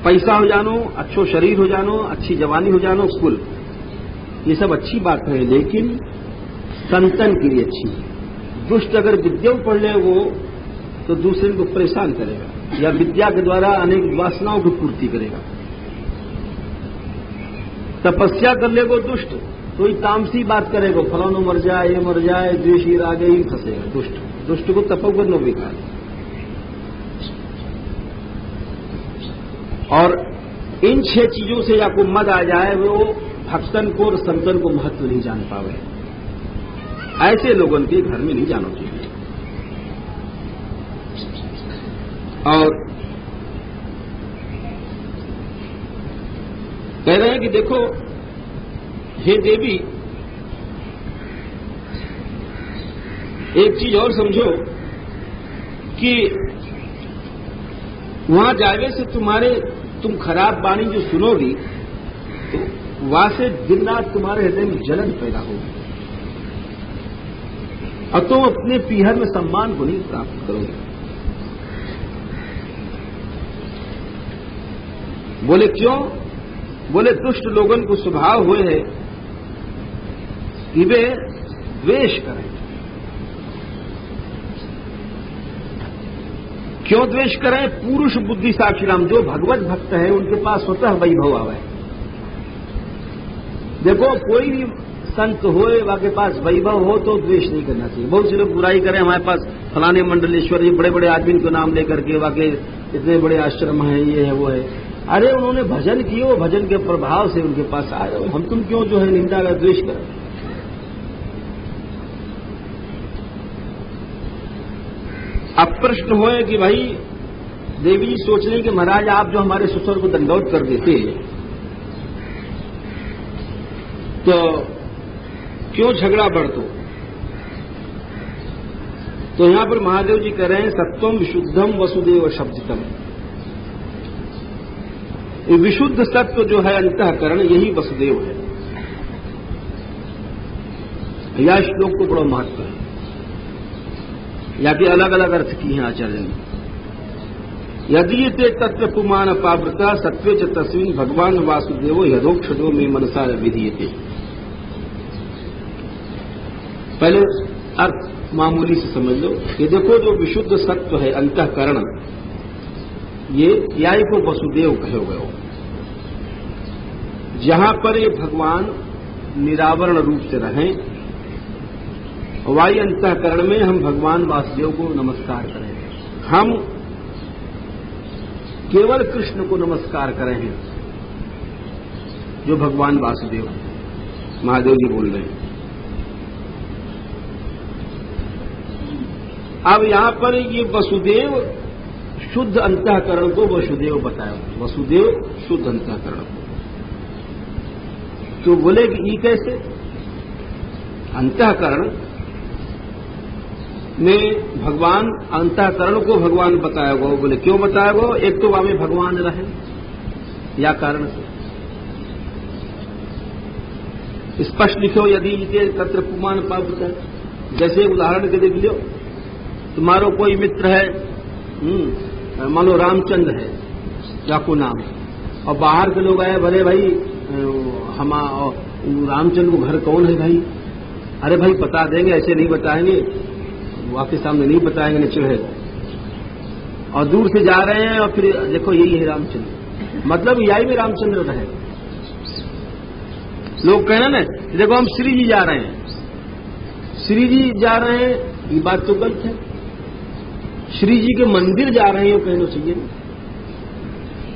पैसा हो जानो, अच्छो शरीर हो जानो, अच्छी जवानी हो जानो, कुल, ये सब अच्छी बात है, लेकिन संतन के लिए अच्छी है। दुष्ट अगर विद्या पढ़ ले वो तो दूसरे को परेशान करेगा, या विद्या के द्वारा अनेक वासनाओं की पूर्ति करेगा। तपस्या कर ले वो दुष्ट, कोई तामसी बात करेगा, फलानो मर जाए, ये मर जाए, द्वेषी रागे ही फंसेगा दुष्ट। दुष्ट को तपो करना बेकार। और इन 6 चीजों से या को मद आ जाए, वो भक्तन को और संतन को महत्व नहीं जान पावे, ऐसे लोगों के घर में नहीं जाना चाहिए। और कह रहे हैं कि देखो हे देवी, एक चीज और समझो कि वहां जावे से तुम खराब वाणी जो सुनोगी तो वहां से दिन रात तुम्हारे हृदय में जलन पैदा होगी, और तुम अपने पीहर में सम्मान को नहीं प्राप्त करोगे। बोले क्यों, बोले दुष्ट लोगन को स्वभाव हुए है कि वे द्वेष करें। क्यों द्वेष करें? पुरुष बुद्धि साक्षीराम, जो भगवत भक्त है उनके पास स्वतः वैभव आवे। देखो कोई भी संत होए वाके पास वैभव हो तो द्वेष नहीं करना चाहिए। बहुत से लोग बुराई करें, हमारे पास फलाने मंडलेश्वर, ये बड़े बड़े आदमी को नाम लेकर के वाके इतने बड़े आश्रम हैं, ये है वो है। अरे उन्होंने भजन किए, वो भजन के प्रभाव से उनके पास आए, हम तुम क्यों जो है निंदा का द्वेष करें? अब प्रश्न होए कि भाई देवी जी सोच रहे कि महाराज आप जो हमारे ससुर को दंडौत कर देते तो क्यों झगड़ा बढ़तो? तो यहां पर महादेव जी कह रहे हैं सत्वम विशुद्धम वसुदेव शब्दितम। ये विशुद्ध सत्व जो है अंतःकरण, यही वसुदेव है। यह श्लोक को बड़ा महत्व है, या कि अलग अलग अर्थ की हैं आचार्य ने। यदि ते तत्व पुमान पावृता सत्वे च तस्मिन् भगवान वासुदेवो यथोक्षतो में मनसा विधीयते। पहले अर्थ मामूली से समझ लो कि देखो जो विशुद्ध सत्व है अंतःकरण, ये याई को वसुदेव कहे गए। जहां पर ये भगवान निरावरण रूप से रहें, वायु अंतःकरण में हम भगवान वासुदेव को नमस्कार करें। हम केवल कृष्ण को नमस्कार करें हैं, जो भगवान वासुदेव महादेव जी बोल रहे हैं। अब यहां पर ये वसुदेव शुद्ध अंतःकरण को वसुदेव बताया। वसुदेव शुद्ध अंतःकरण तो बोले कि ये कैसे? अंतःकरण में भगवान, अंतःकरण को भगवान बताया गो। बोले क्यों बताया गो? एक तो वामे भगवान रहे या कारण से स्पष्ट लिखो यदि तत्र पुमान पाप। जैसे उदाहरण के देख लियो, तुम्हारो कोई मित्र है, मान लो रामचंद्र है चाकू नाम, और बाहर के लोग आए, भरे भाई हम रामचंद्र को घर कौन है भाई? अरे भाई बता देंगे, ऐसे नहीं बताएंगे, वो आपके सामने नहीं बताएंगे, नहीं चिढ़ेगा। और दूर से जा रहे हैं और फिर देखो यही है रामचंद्र, मतलब यही में रामचंद्र रहे। लोग कहना ना देखो हम श्री जी जा रहे हैं, श्री जी जा रहे हैं, ये बात तो गलत है। श्री जी के मंदिर जा रहे हैं, कहना चाहिए।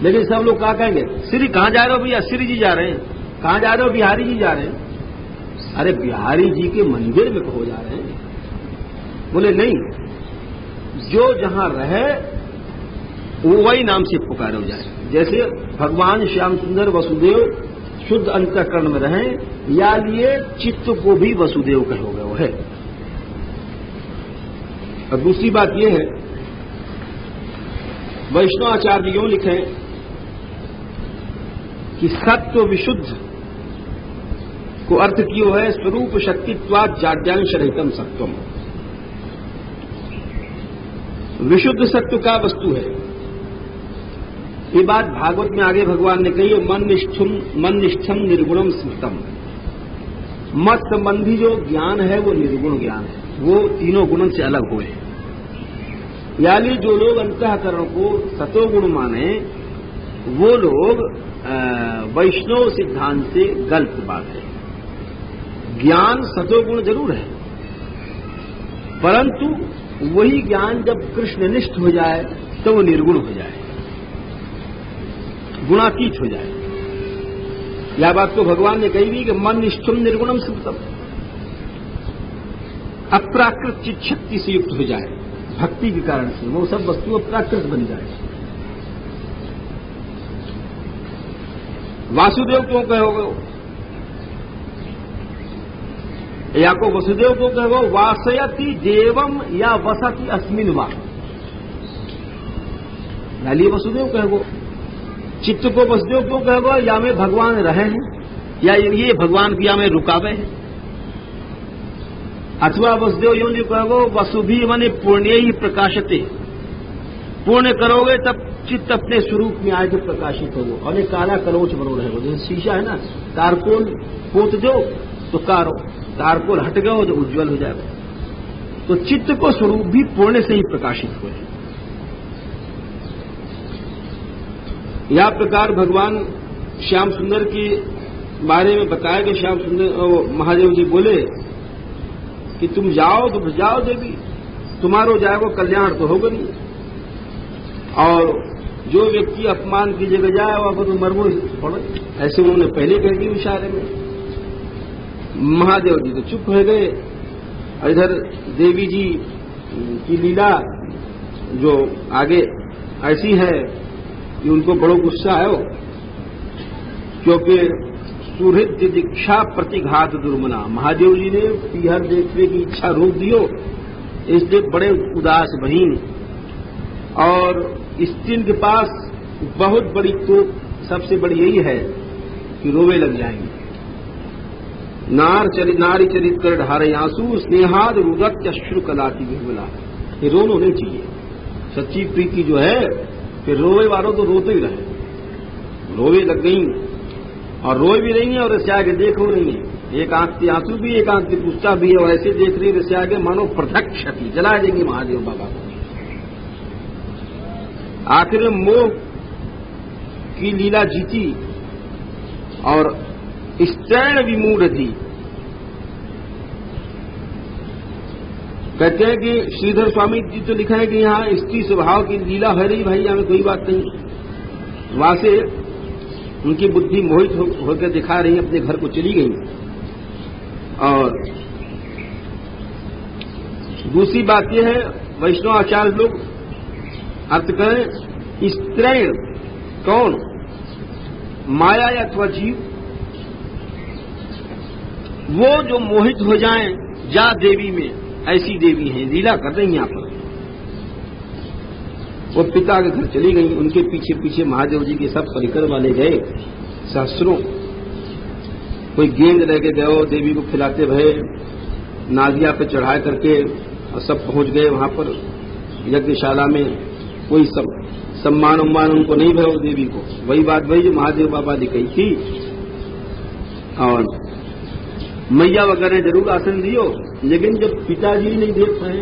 लेकिन सब लोग क्या कहेंगे? श्री कहां जा रहे हो भैया? श्री जी जा रहे हैं। कहां जा रहे हो? बिहारी जी जा रहे हैं। अरे बिहारी जी के मंदिर में कहो जा रहे हैं? बोले नहीं, जो जहां रहे वो वही नाम से पुकारे हो जाए। जैसे भगवान श्याम सुंदर वसुदेव शुद्ध अंतःकरण में रहे, या लिए चित्त को भी वसुदेव कहोगे वो है। और दूसरी बात यह है, वैष्णव आचार्य यूं लिखे कि सत्व विशुद्ध को अर्थ कियो है स्वरूप शक्तित्वात् जाड्यांश रहितम सत्वम। विशुद्ध सत्व का वस्तु है। ये बात भागवत में आगे भगवान ने कही है, मन निष्ठम निर्गुणम स्मृतम। मत संबंधी जो ज्ञान है वो निर्गुण ज्ञान है, वो तीनों गुणों से अलग हुए। यानी जो लोग अंतःकरण को सतोगुण माने वो लोग वैष्णव सिद्धांत से गलत बात है। ज्ञान सतोगुण जरूर है, परंतु वही ज्ञान जब कृष्णनिष्ठ हो जाए तो वो निर्गुण हो जाए, गुणातीत हो जाए। यह बात तो भगवान ने कही भी कि मन निष्ठम निर्गुणम स्मृतम, अप्राकृत चित्त शक्ति से युक्त हो जाए। भक्ति के कारण से वो सब वस्तु अप्राकृत बन जाए। वासुदेव क्यों कहोगे? या को वसुदेव को कहो वासयति देवम या वसति अस्मिन वा, यानी वसुदेव कहो। चित्त को वसुदेव क्यों कहो? या में भगवान रहे हैं, या ये भगवान की या में रुकावे है। अथवा वसुदेव यूं कहो वसुभी मने पुण्य ही प्रकाशते, पुण्य करोगे तब चित्त अपने स्वरूप में आए तो प्रकाशित हो वो, और एक काला कलोच बनो रहे हो, जैसे शीशा है ना, तारकोल पोत दो तो तारकोल हट गया तो उज्जवल हो जाएगा। तो चित्त को स्वरूप भी पूर्ण से ही प्रकाशित हुए। यह प्रकार भगवान श्याम सुंदर के बारे में बताया कि श्याम सुंदर महादेव जी बोले कि तुम जाओ तो जाओ देवी, तुम्हारो जाएगो कल्याण तो होगा नहीं, और जो व्यक्ति अपमान की जगह जाए वहां पर तो मरमो पड़े, ऐसे उन्होंने पहले कह दिया इशारे में। महादेव जी तो चुप हो गए। इधर देवी जी की लीला जो आगे ऐसी है कि उनको बड़ो गुस्सा आयो, क्योंकि सुहृद दीक्षा प्रतिघात दुर्मना, महादेव जी ने पीहर देखने की इच्छा रोक दियो, इसलिए बड़े उदास बहीन। और स्त्री के पास बहुत बड़ी तो सबसे बड़ी यही है कि रोवे लग जाएंगे। नारी चरित कर ढारे आंसू स्नेहाद रुदत अश्रु कलाती बिहुला, ये रोनो नहीं चाहिए। सच्ची प्रीति जो है फिर रोवे वालों तो रोते ही रहे, रोवे लग गई और रोए भी नहीं है और इससे आगे देखो नहीं है, एक आंख की आंसू भी एक आंख की पुष्टा भी है, और ऐसे देख रही है इससे आगे मानो प्रत्यक्ष क्षति जला देंगे महादेव बाबा को। आखिर में मोह की लीला जीती और स्त्रैण विमूढ़ थी। कहते हैं कि श्रीधर स्वामी जी तो लिखा है कि यहाँ स्त्री स्वभाव की लीला है रही भाई, हमें कोई बात नहीं। वहां से उनकी बुद्धि मोहित होकर दिखा रही, अपने घर को चली गई। और दूसरी बात यह है, वैष्णव आचार्य लोग अर्थ करें स्त्रैण कौन, माया अथवा जीव, वो जो मोहित हो जाएं जा देवी में, ऐसी देवी हैं, लीला कर रही यहां पर। वो पिता के घर चली गई, उनके पीछे पीछे महादेव जी के सब परिकर वाले गए सहस्रों। कोई गेंद लेके गए, देवी को खिलाते भये, नादिया पे चढ़ा करके और सब पहुंच गए वहां पर यज्ञशाला में। कोई सम्मान उम्मान उनको नहीं भयो देवी को, वही बात वही जो महादेव बाबा ने कही थी। और मैया वगैरह जरूर आसन दियो, लेकिन जब पिताजी नहीं देख पाए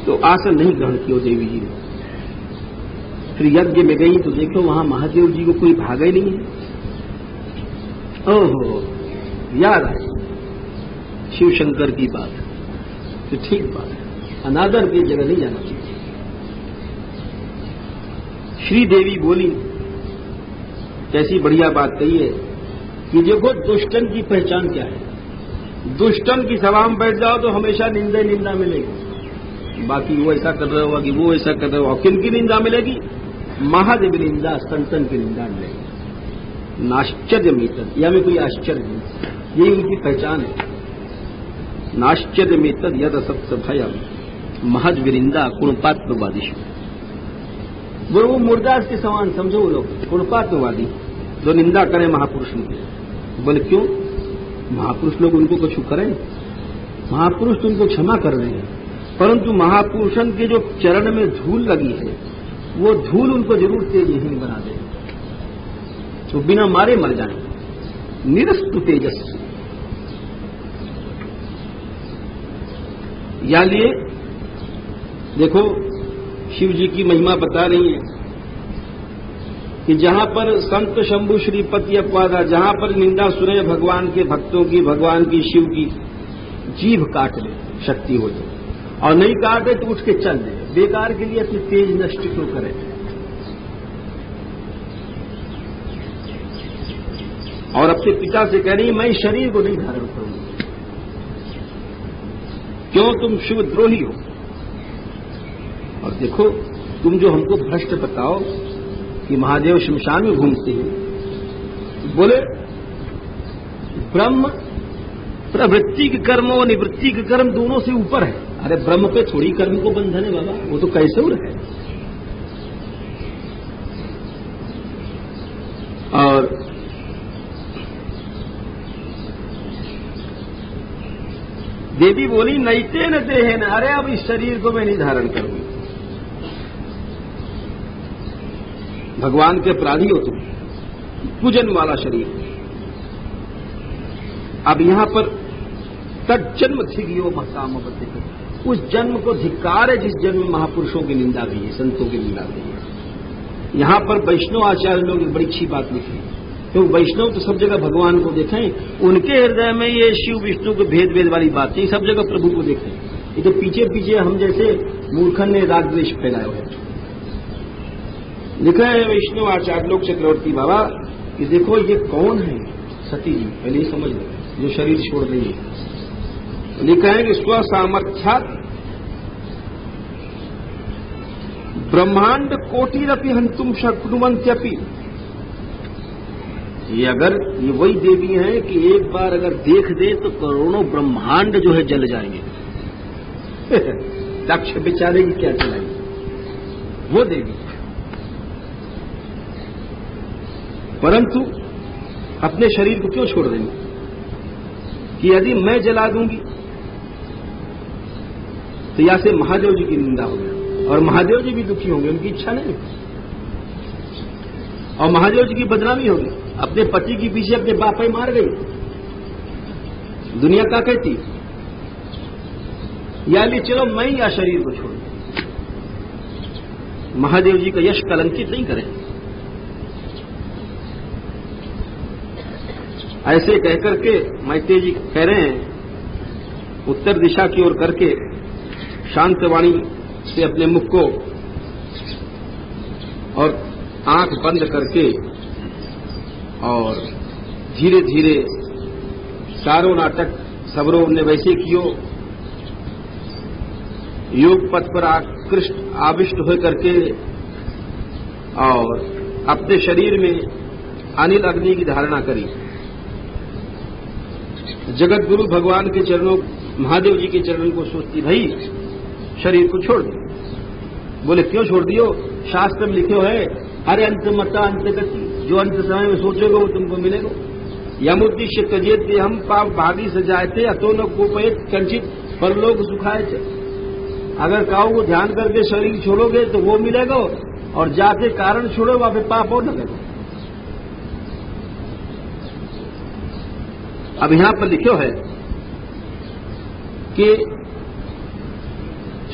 तो आसन नहीं ग्रहण किया देवी जी ने। फिर यज्ञ में गई तो देखो वहां महादेव जी को कोई भागा ही नहीं है। ओहो, याद आए शिव शंकर की बात, तो ठीक बात है, अनादर की जगह नहीं जाना चाहिए। श्री देवी बोली, कैसी बढ़िया बात कही है कि देखो दुष्टन की पहचान क्या है। दुष्टन की सभा में बैठ जाओ तो हमेशा निंदा मिलेगी, बाकी वो ऐसा कर रहे हो, बाकी वो ऐसा कर रहे हो। और किन की निंदा मिलेगी? महादेव निंदा, संतन की निंदा मिलेगी। नाश्चर्य मीतद, या में कोई आश्चर्य नहीं, यही उनकी पहचान है। नाश्चर्य मीतद यद असत्य भय महज विरिंदा गुणपात्मवादी। वो मुर्दास के समान समझो वो लोग, गुणपात्मवादी जो निंदा करें महापुरुषों की। बोले क्यों? महापुरुष लोग उनको कुछ करें, महापुरुष तो उनको क्षमा कर रहे हैं, परंतु महापुरुषन के जो चरण में धूल लगी है वो धूल उनको जरूर तेजहीन बना दे, तो बिना मारे मर जाएंगे। निरस्तु तेजस्वी, या लिए देखो शिव जी की महिमा बता रही है कि जहां पर संत शंभु श्रीपति अपवादा, जहां पर निंदा सुने भगवान के भक्तों की, भगवान की, शिव की, जीभ काट ले शक्ति हो तो, और नहीं काटे तो उठ के चल दे। बेकार के लिए अपनी तेज नष्ट क्यों करे? और अपने पिता से कह रही मैं शरीर को नहीं धारण करूंगी, क्यों? तुम शिव द्रोही हो। और देखो तुम जो हमको भ्रष्ट बताओ कि महादेव शमशान में घूमते हैं, बोले ब्रह्म प्रवृत्ति के कर्म और निवृत्ति के कर्म दोनों से ऊपर है। अरे ब्रह्म पे थोड़ी कर्म को बंधन है बाबा, वो तो कैसे हो रहा है। और देवी बोली नैते न देहे न, अरे अब इस शरीर को मैं नहीं धारण करूंगी। भगवान के अपराधी हो तुम, पूजन वाला शरीर। अब यहां पर तज्जन्म धिगियो महकाम, उस जन्म को धिक्कार है जिस जन्म में महापुरुषों की निंदा भी है, संतों की निंदा भी है। यहां पर वैष्णव आचार्य लोग एक बड़ी अच्छी बात लिखी, तो वैष्णव तो सब जगह भगवान को देखें, उनके हृदय में ये शिव विष्णु के भेद वाली बात नहीं, सब जगह प्रभु को देखें। ये तो पीछे पीछे हम जैसे मूर्खन ने राग द्वेष फैलाया हुआ है। लिखा है वैष्णव आचार्य लोग चक्रवर्ती बाबा कि देखो ये कौन है, सती जी, पहले ही समझ लो, जो शरीर छोड़ रही है। लिखा है कि स्वसामर्थ्यात् ब्रह्मांड कोटिरपि हंतुम शक्नुवन्त्यपि। ये अगर ये वही देवी हैं कि एक बार अगर देख दे तो करोड़ों ब्रह्मांड जो है जल जाएंगे। दक्ष बेचारे की क्या चलाएंगे वो देवी। परंतु अपने शरीर को क्यों छोड़ देंगे कि यदि मैं जला दूंगी तो या से महादेव जी की निंदा होगी और महादेव जी भी दुखी होंगे, उनकी इच्छा नहीं, और महादेव जी की बदनामी होगी। अपने पति के पीछे अपने बाप ही मार गई, दुनिया क्या कहती, या ले चलो मैं या शरीर को छोड़ दूं, महादेव जी का यश कलंकित नहीं करें। ऐसे कहकर के मैत्रेय जी कह रहे हैं, उत्तर दिशा की ओर करके शांतवाणी से अपने मुख को और आंख बंद करके और धीरे धीरे चारों नाटक सबरों ने वैसे कियो, योग पथ पर आविष्ट हो करके और अपने शरीर में अनिल अग्नि की धारणा करी। जगत गुरु भगवान के चरणों, महादेव जी के चरणों को सोचती, भाई शरीर को छोड़ दो। बोले क्यों छोड़ दियो, शास्त्र में लिखे है अरे अंत मता अंत गति, जो अंत समय में सोचोगे वो तुमको मिलेगा। यमुद्दिश्य त्यजेत हम पाप भागी से जाते अतो न कोपयत कंचित परलोक सुखाए थे। अगर काऊ को ध्यान करके शरीर छोड़ोगे तो वो मिलेगा, और जाके कारण छोड़ो वहां पे पाप और लगेगा। अब यहां पर लिखो है कि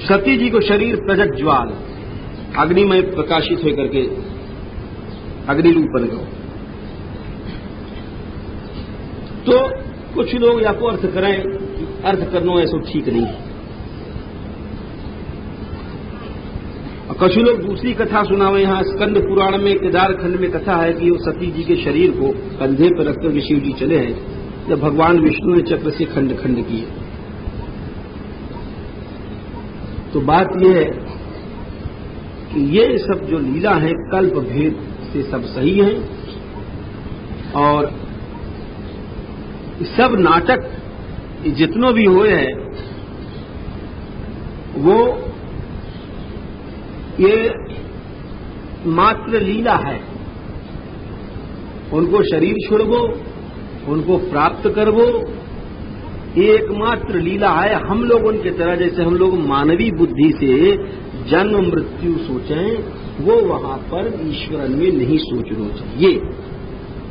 सती जी को शरीर प्रजट ज्वाल अग्निमय प्रकाशित होकर के अग्नि रूप बन गए। तो कुछ लोग या को अर्थ करें, अर्थ करना ऐसा ठीक नहीं है, और कुछ लोग दूसरी कथा सुनावे। यहां स्कंद पुराण में केदार खंड में कथा है कि वो सती जी के शरीर को कंधे पर रखकर शिव जी चले हैं जब भगवान विष्णु ने चक्र से खंड खंड किए। तो बात यह है कि ये सब जो लीला है कल्प भेद से सब सही है, और सब नाटक जितनों भी हुए हैं वो ये मात्र लीला है। उनको शरीर छोड़वो, उनको प्राप्त करवो, एकमात्र लीला है। हम लोग उनके तरह, जैसे हम लोग मानवीय बुद्धि से जन्म मृत्यु सोचें, वो वहां पर ईश्वर में नहीं सोचना चाहिए।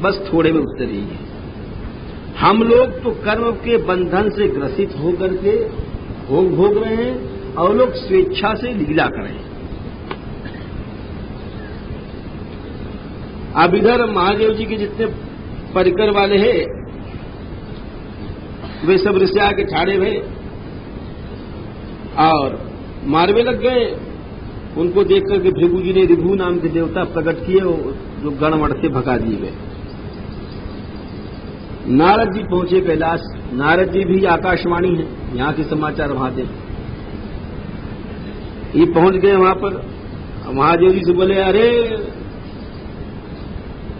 बस थोड़े में उत्तर यही है। हम लोग तो कर्म के बंधन से ग्रसित होकर के भोग रहे हैं, और लोग स्वेच्छा से लीला करें। अब इधर महादेव जी के जितने परिकर वाले हैं वे सब ऋषिया के ठाड़े हुए और मारवे लग गए। उनको देख करके भृगु जी ने ऋभु नाम के देवता प्रकट किए, जो गणवड़ से भगा दिए गए। नारद जी पहुंचे कैलाश। नारद जी भी आकाशवाणी है, यहां के समाचार वहां दे। ये पहुंच गए वहां पर, महादेव जी से बोले, अरे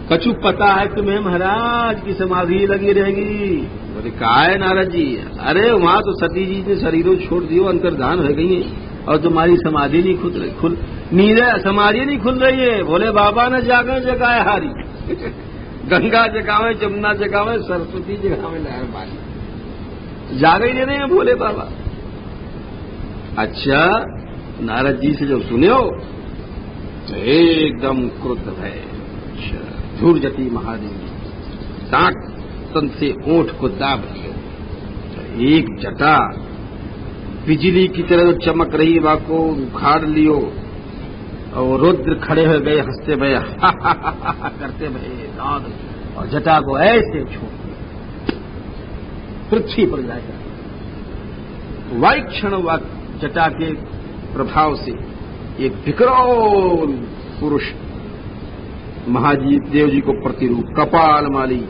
कछु पता है तुम्हें महाराज की समाधि लगी रहेगी? बोले कहा है नारद जी? अरे वहां तो सती जी ने शरीरों छोड़ दियो, अंतर्धान हो गई है, और तुम्हारी समाधि नहीं खुल नींद समाधि नहीं खुल रही है। बोले बाबा ने जागे जगाए हारी गंगा जगावे, जमुना जगावे, सरस्वती जगावे लहर पानी, जागे ही नहीं रहे हैं बोले बाबा। अच्छा, नारद जी से जब सुने हो तो एकदम क्रुद्ध भय धूर्जती महादेवी दांत तंत से ओंठ को दाब लियो। तो एक जटा बिजली की तरह चमक रही वाको उखाड़ लियो और रुद्र खड़े हो गए हंसते भये करते भये दाद और जटा को ऐसे छोड़ पृथ्वी पर जाएगा। वायु क्षण जटा के प्रभाव से एक विकराल पुरुष महाजीव देव जी को प्रतिरूप, कपाल माली,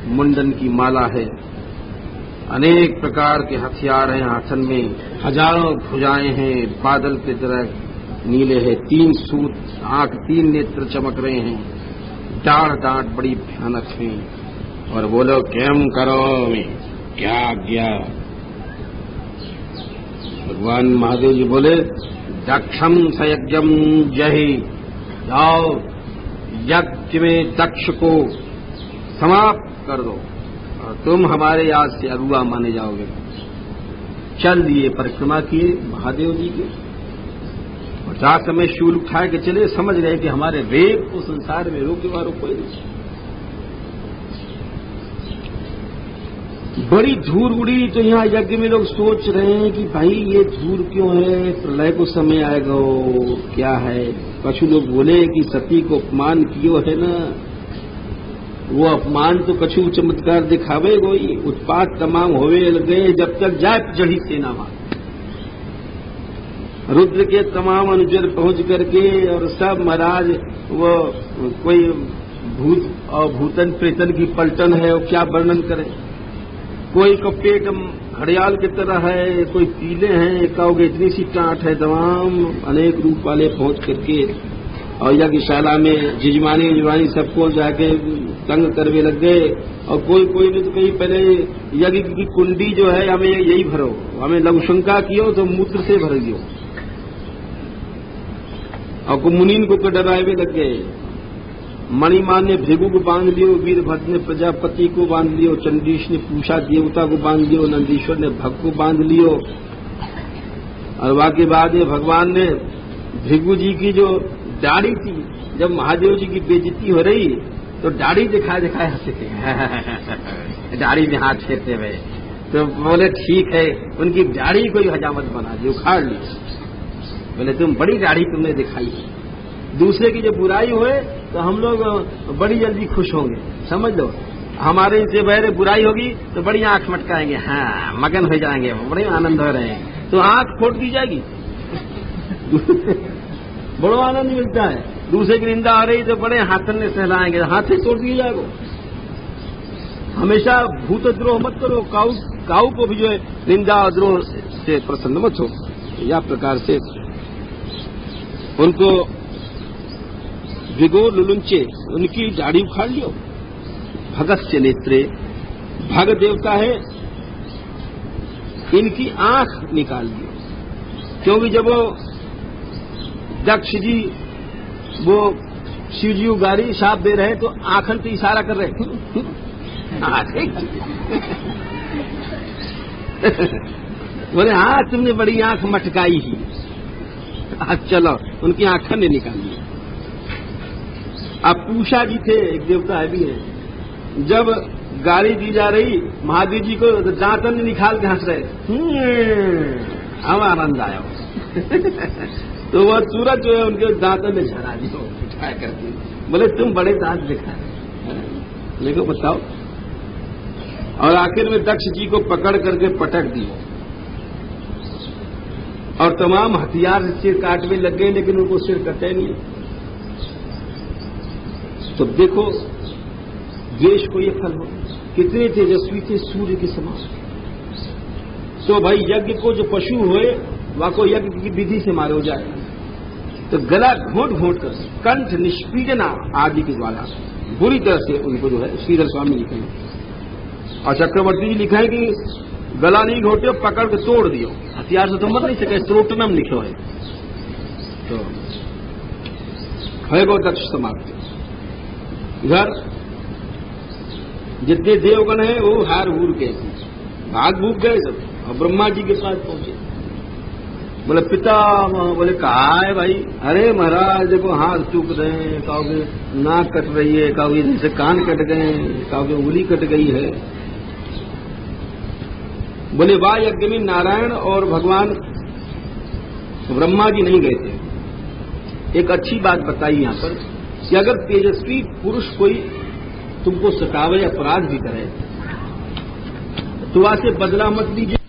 मुंडन की माला है, अनेक प्रकार के हथियार हैं हाथन में, हजारों भुजाएं हैं, बादल की तरह नीले हैं, 3 सूत आंख, 3 नेत्र चमक रहे हैं, दाढ़ डांट बड़ी भयानक है। और बोलो केम करो में क्या आज्ञा। भगवान महादेव जी बोले दक्षम सयज्ञम जहि, जाओ यज्ञ में दक्ष को समाप्त कर दो और तुम हमारे आज से अगुआ माने जाओगे। चल दिए, परिक्रमा किए महादेव जी के, और 4 समय शूल उठा के चले, समझ गए कि हमारे वेग को संसार में रोके वालों कोई नहीं। बड़ी धूल उड़ी। तो यहाँ यज्ञ में लोग सोच रहे हैं कि भाई ये धूल क्यों है, प्रलय को समय आएगा क्या है। कछु लोग बोले कि सती को अपमान कियो है ना, वो अपमान तो कछु चमत्कार दिखावे गोई, उत्पात तमाम होवे लगे जब तक जाए जड़ी सेना वहां। रुद्र के तमाम अनुचर पहुंच करके और सब महाराज वो कोई भूत और भूतन प्रेतन की पलटन है, वो क्या वर्णन करे। कोई का पेट घड़ियाल की तरह है, कोई पीले हैं, कहोगे इतनी सी टाट है, तमाम अनेक रूप वाले पहुंच करके और यज्ञशाला में जिजमानी सबको जाके तंग करवे लग गए। और कोई ने तो कहीं पहले यज्ञ की कुंडी जो है हमें यही भरो, हमें लघुशंका कियो तो मूत्र से भर दियो। और मुनीन को डरावे लग गए। मणिमान ने भृगु को बांध लियो, वीरभद्र ने प्रजापति को बांध लियो, चंडीश ने पूषा देवता को बांध लियो, नंदीश्वर ने भक्त को बांध लियो। और वाके बाद भगवान ने भृगु जी की जो दाढ़ी थी, जब महादेव जी की बेइज्जती हो रही तो दाढ़ी दिखाए हंसे थे दाढ़ी में हाथ फेरते हुए। तो बोले ठीक है, उनकी दाढ़ी कोई हजामत बना दी, उखाड़ ली। बोले तुम बड़ी दाढ़ी तुमने दिखाई, दूसरे की जब बुराई हुए तो हम लोग बड़ी जल्दी खुश होंगे, समझ लो। हमारे से बहरे बुराई होगी तो बड़ी आंख मटकाएंगे, हाँ मगन हो जाएंगे, बड़े आनंद हो रहे हैं, तो आंख फोड़ दी जाएगी बड़ा आनंद मिलता है। दूसरे की निंदा आ रही तो बड़े हाथन ने सहलाएंगे, हाथ से तोड़ दिए जाएगा। हमेशा भूतद्रोह मत करो, काऊ को भी जो है निंदा द्रोह से प्रसन्न मत हो। या प्रकार से उनको विगो लुलुंचे, उनकी दाढ़ी उखाड़ लियो। भगस्य नेत्रे, भग देवता है, इनकी आंख निकाल लियो। क्योंकि जब वो दक्ष जी वो शिव जी को गाड़ी शाप दे रहे तो आंखन पे इशारा कर रहे बोले हाँ तुमने बड़ी आंख मटकाई ही, आज चलो, उनकी आंखन ने निकाल ली। अब पूषा जी थे, एक देवता है भी है, जब गाड़ी दी जा रही महादेव जी को दांतन निकाल के हंस रहे, हम आनंद आया तो वह सूरज जो है उनके दांतन में झरा दी उठाया करके, बोले तुम बड़े दांत दिखाए, देखो बताओ। और आखिर में दक्ष जी को पकड़ करके पटक दी और तमाम हथियार सिर काटने लग गए, लेकिन उनको सिर कटे नहीं। तो देखो द्वेष को ये फल हो, कितने तेजस्वी थे सूर्य के समान। तो भाई यज्ञ को जो पशु हुए वह को यज्ञ की विधि से मारो जाए, तो गला घोंट घोंट कर कंठ निष्पीडना आदि के द्वारा बुरी तरह से उनको जो है श्रीधर स्वामी लिखे और चक्रवर्ती जी लिखा है कि गला नहीं घोटे, पकड़ के तोड़ दियो, हथियार से तो मर नहीं सके, स्त्रोटनम लिखो है। तो है गो दक्ष समाप्त। इधर जितने देवगण हैं वो हार हूर के भाग भूग गए सब और ब्रह्मा जी के पास पहुंचे। बोले पितामह, बोले कहा है भाई? अरे महाराज देखो हाथ चूक रहे हैं, कहोगे नाक कट रही है, कहोगे जैसे कान कट गए, कहोगे उंगली कट गई है। बोले वाह यज्ञ में नारायण और भगवान ब्रह्मा जी नहीं गए थे। एक अच्छी बात बताई यहां पर कि अगर तेजस्वी पुरुष कोई तुमको सतावे, अपराध भी करे, तो वहां से बदला मत लीजिए।